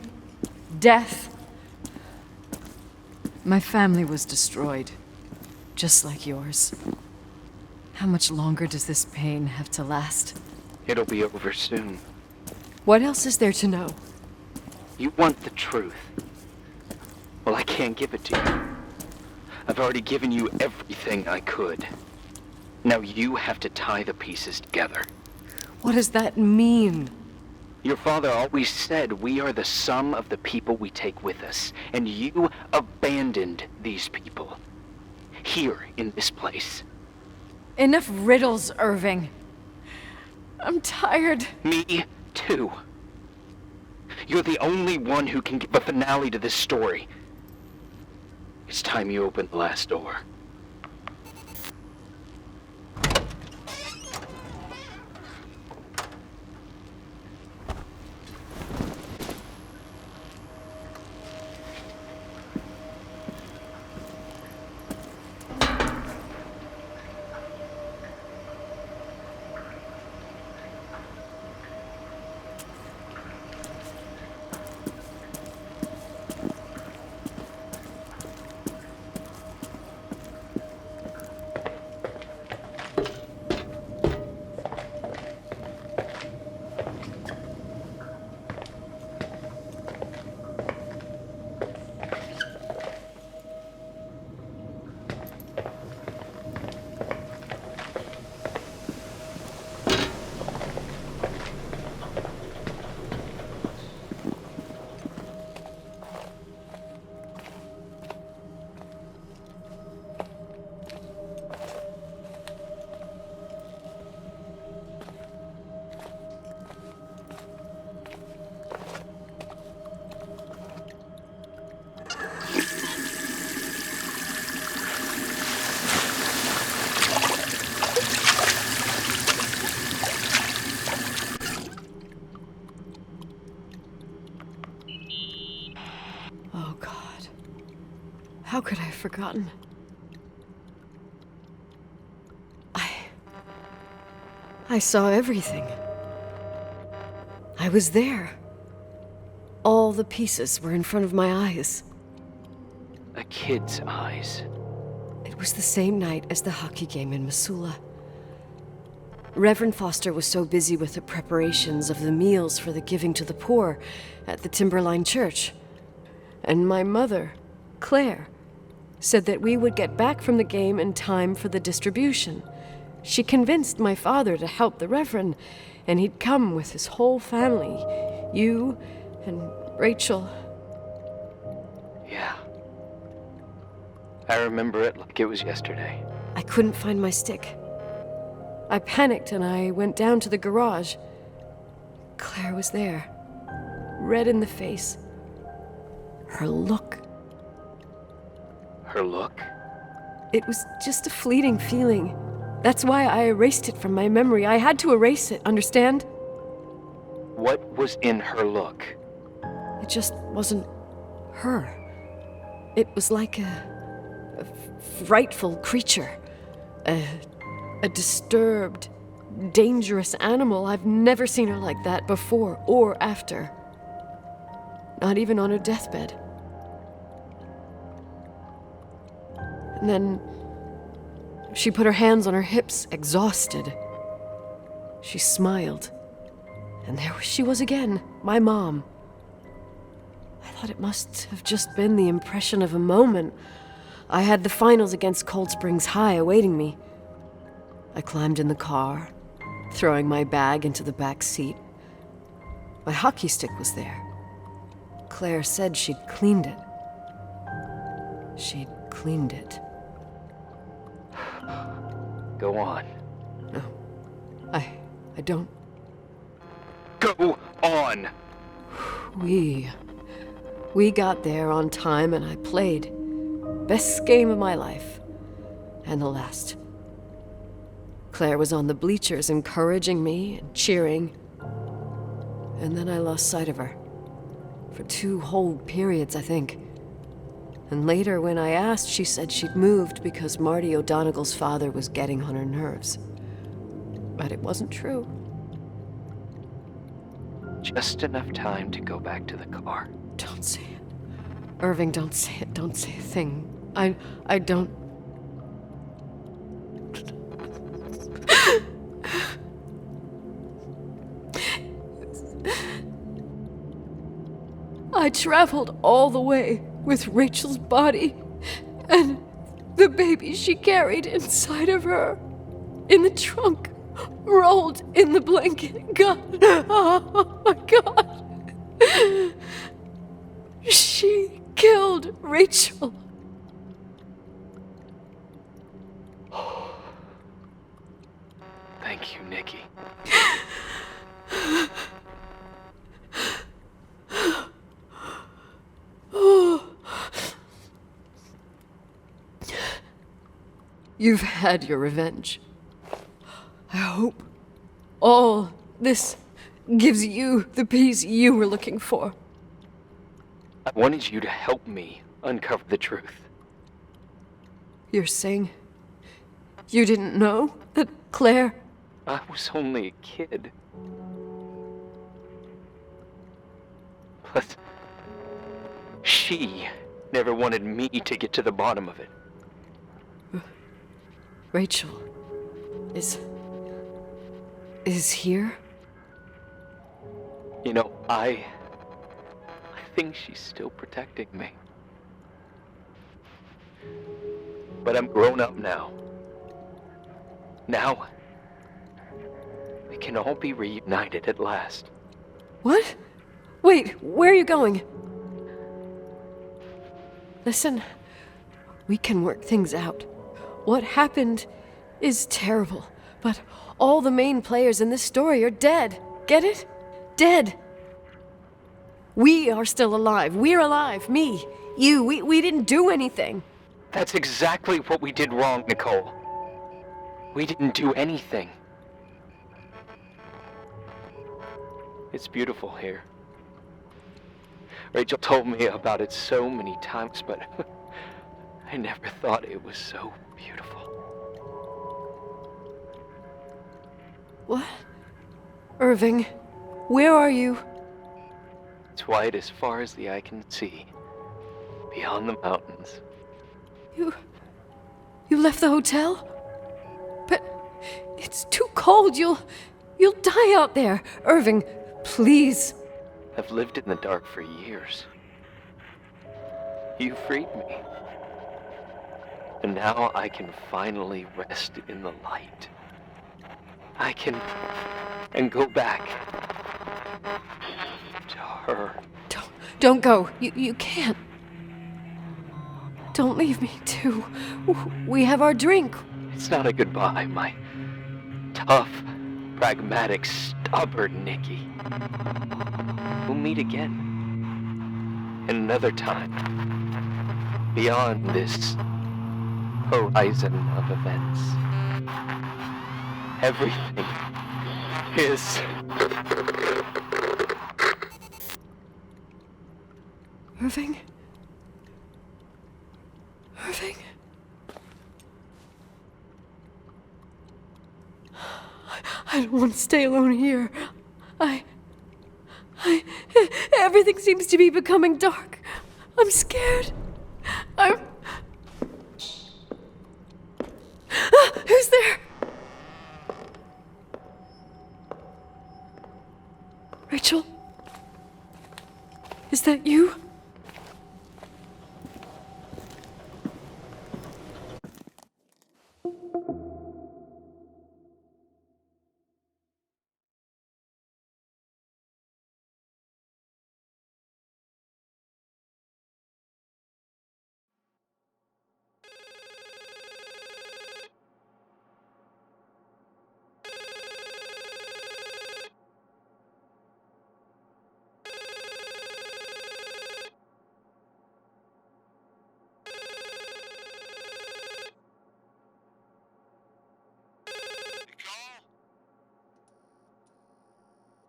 death. My family was destroyed, just like yours. How much longer does this pain have to last? It'll be over soon. What else is there to know? You want the truth. Well, I can't give it to you. I've already given you everything I could. Now you have to tie the pieces together. What does that mean? Your father always said we are the sum of the people we take with us, and you abandoned these people. Here, in this place. Enough riddles, Irving. I'm tired. Me, too. You're the only one who can give a finale to this story. It's time you open the last door. How could I have forgotten? I saw everything. I was there. All the pieces were in front of my eyes. A kid's eyes. It was the same night as the hockey game in Missoula. Reverend Foster was so busy with the preparations of the meals for the giving to the poor at the Timberline Church. And my mother, Claire, said that we would get back from the game in time for the distribution. She convinced my father to help the Reverend, and he'd come with his whole family. You and Rachel. Yeah. I remember it like it was yesterday. I couldn't find my stick. I panicked and I went down to the garage. Claire was there, red in the face. Her look. Her look? It was just a fleeting feeling. That's why I erased it from my memory. I had to erase it, understand? What was in her look? It just wasn't her. It was like a frightful creature. A disturbed, dangerous animal. I've never seen her like that before or after. Not even on her deathbed. And then she put her hands on her hips, exhausted. She smiled. And there she was again, my mom. I thought it must have just been the impression of a moment. I had the finals against Cold Springs High awaiting me. I climbed in the car, throwing my bag into the back seat. My hockey stick was there, Claire said she'd cleaned it. She'd cleaned it. Go on. No. I don't. Go on! We got there on time and I played. Best game of my life. And the last. Claire was on the bleachers encouraging me and cheering. And then I lost sight of her. For 2 whole periods, I think. And later, when I asked, she said she'd moved because Marty O'Donegal's father was getting on her nerves. But it wasn't true. Just enough time to go back to the car. Don't say it. Irving, don't say it. Don't say a thing. I don't... I traveled all the way with Rachel's body and the baby she carried inside of her in the trunk, rolled in the blanket. God, oh my God. She killed Rachel. Thank you, Nikki. You've had your revenge. I hope all this gives you the peace you were looking for. I wanted you to help me uncover the truth. You're saying you didn't know that Claire... I was only a kid. Plus, she never wanted me to get to the bottom of it. Rachel is here? You know, I think she's still protecting me. But I'm grown up now. Now, we can all be reunited at last. What? Wait, where are you going? Listen, we can work things out. What happened is terrible, but all the main players in this story are dead. Get it? Dead. We are still alive. We're alive. Me, you, we didn't do anything. That's exactly what we did wrong, Nicole. We didn't do anything. It's beautiful here. Rachel told me about it so many times, but I never thought it was so beautiful. What? Irving, where are you? It's white as far as the eye can see, beyond the mountains. You left the hotel? But it's too cold. You'll die out there. Irving, please. I've lived in the dark for years. You freed me. And now I can finally rest in the light. I can... and go back to her. Don't go. You can't. Don't leave me, too. We have our drink. It's not a goodbye, my tough, pragmatic, stubborn Nikki. We'll meet again. Another time. Beyond this horizon of events. Everything is... Irving? Irving? I don't want to stay alone here. Everything seems to be becoming dark. I'm scared. Who's there? Rachel? Is that you?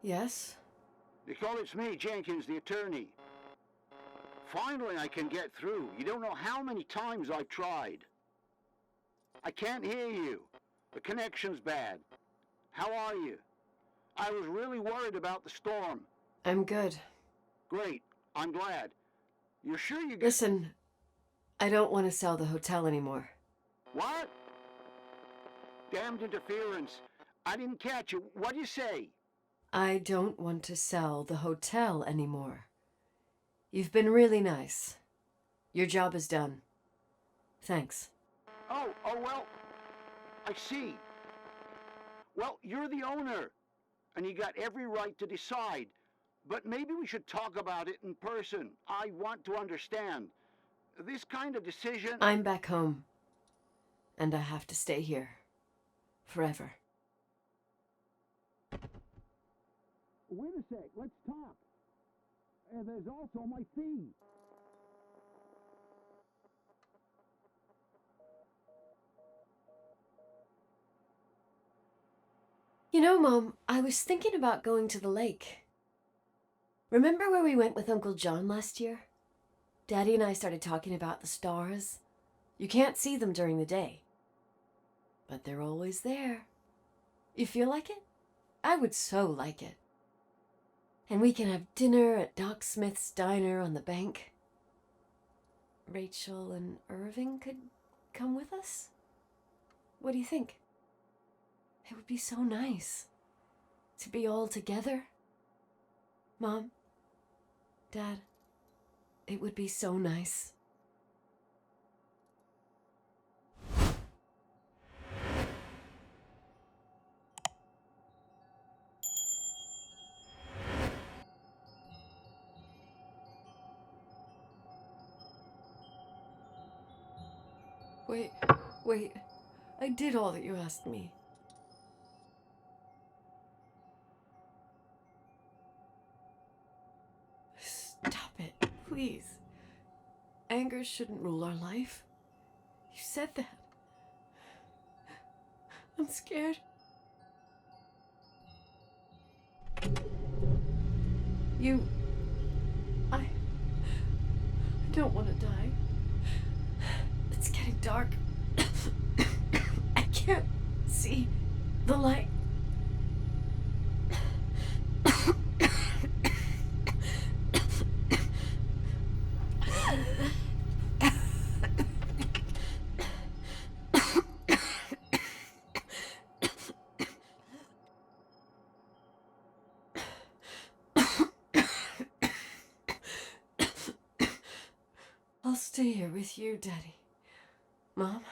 Yes? Nicole, it's me, Jenkins, the attorney. Finally, I can get through. You don't know how many times I've tried. I can't hear you. The connection's bad. How are you? I was really worried about the storm. I'm good. Great. I'm glad. You're sure you... Listen, I don't want to sell the hotel anymore. What? Damned interference. I didn't catch you. What'd you say? I don't want to sell the hotel anymore. You've been really nice. Your job is done. Thanks. Oh, well, I see. Well, you're the owner, and you got every right to decide. But maybe we should talk about it in person. I want to understand. This kind of decision... I'm back home, and I have to stay here. Forever. Wait a sec, let's talk. There's also my fee. You know, Mom, I was thinking about going to the lake. Remember where we went with Uncle John last year? Daddy and I started talking about the stars. You can't see them during the day, but they're always there. You feel like it? I would so like it. And we can have dinner at Doc Smith's diner on the bank. Rachel and Irving could come with us? What do you think? It would be so nice to be all together. Mom, Dad, it would be so nice. Wait. I did all that you asked me. Stop it, please. Anger shouldn't rule our life. You said that. I'm scared. I don't want to die. It's getting dark. I can't see the light. I'll stay here with you, Daddy. Mom,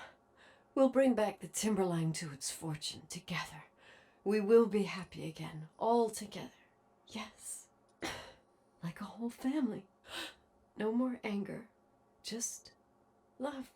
we'll bring back the Timberline to its fortune together. We will be happy again, all together. Yes. Like a whole family. No more anger, just love.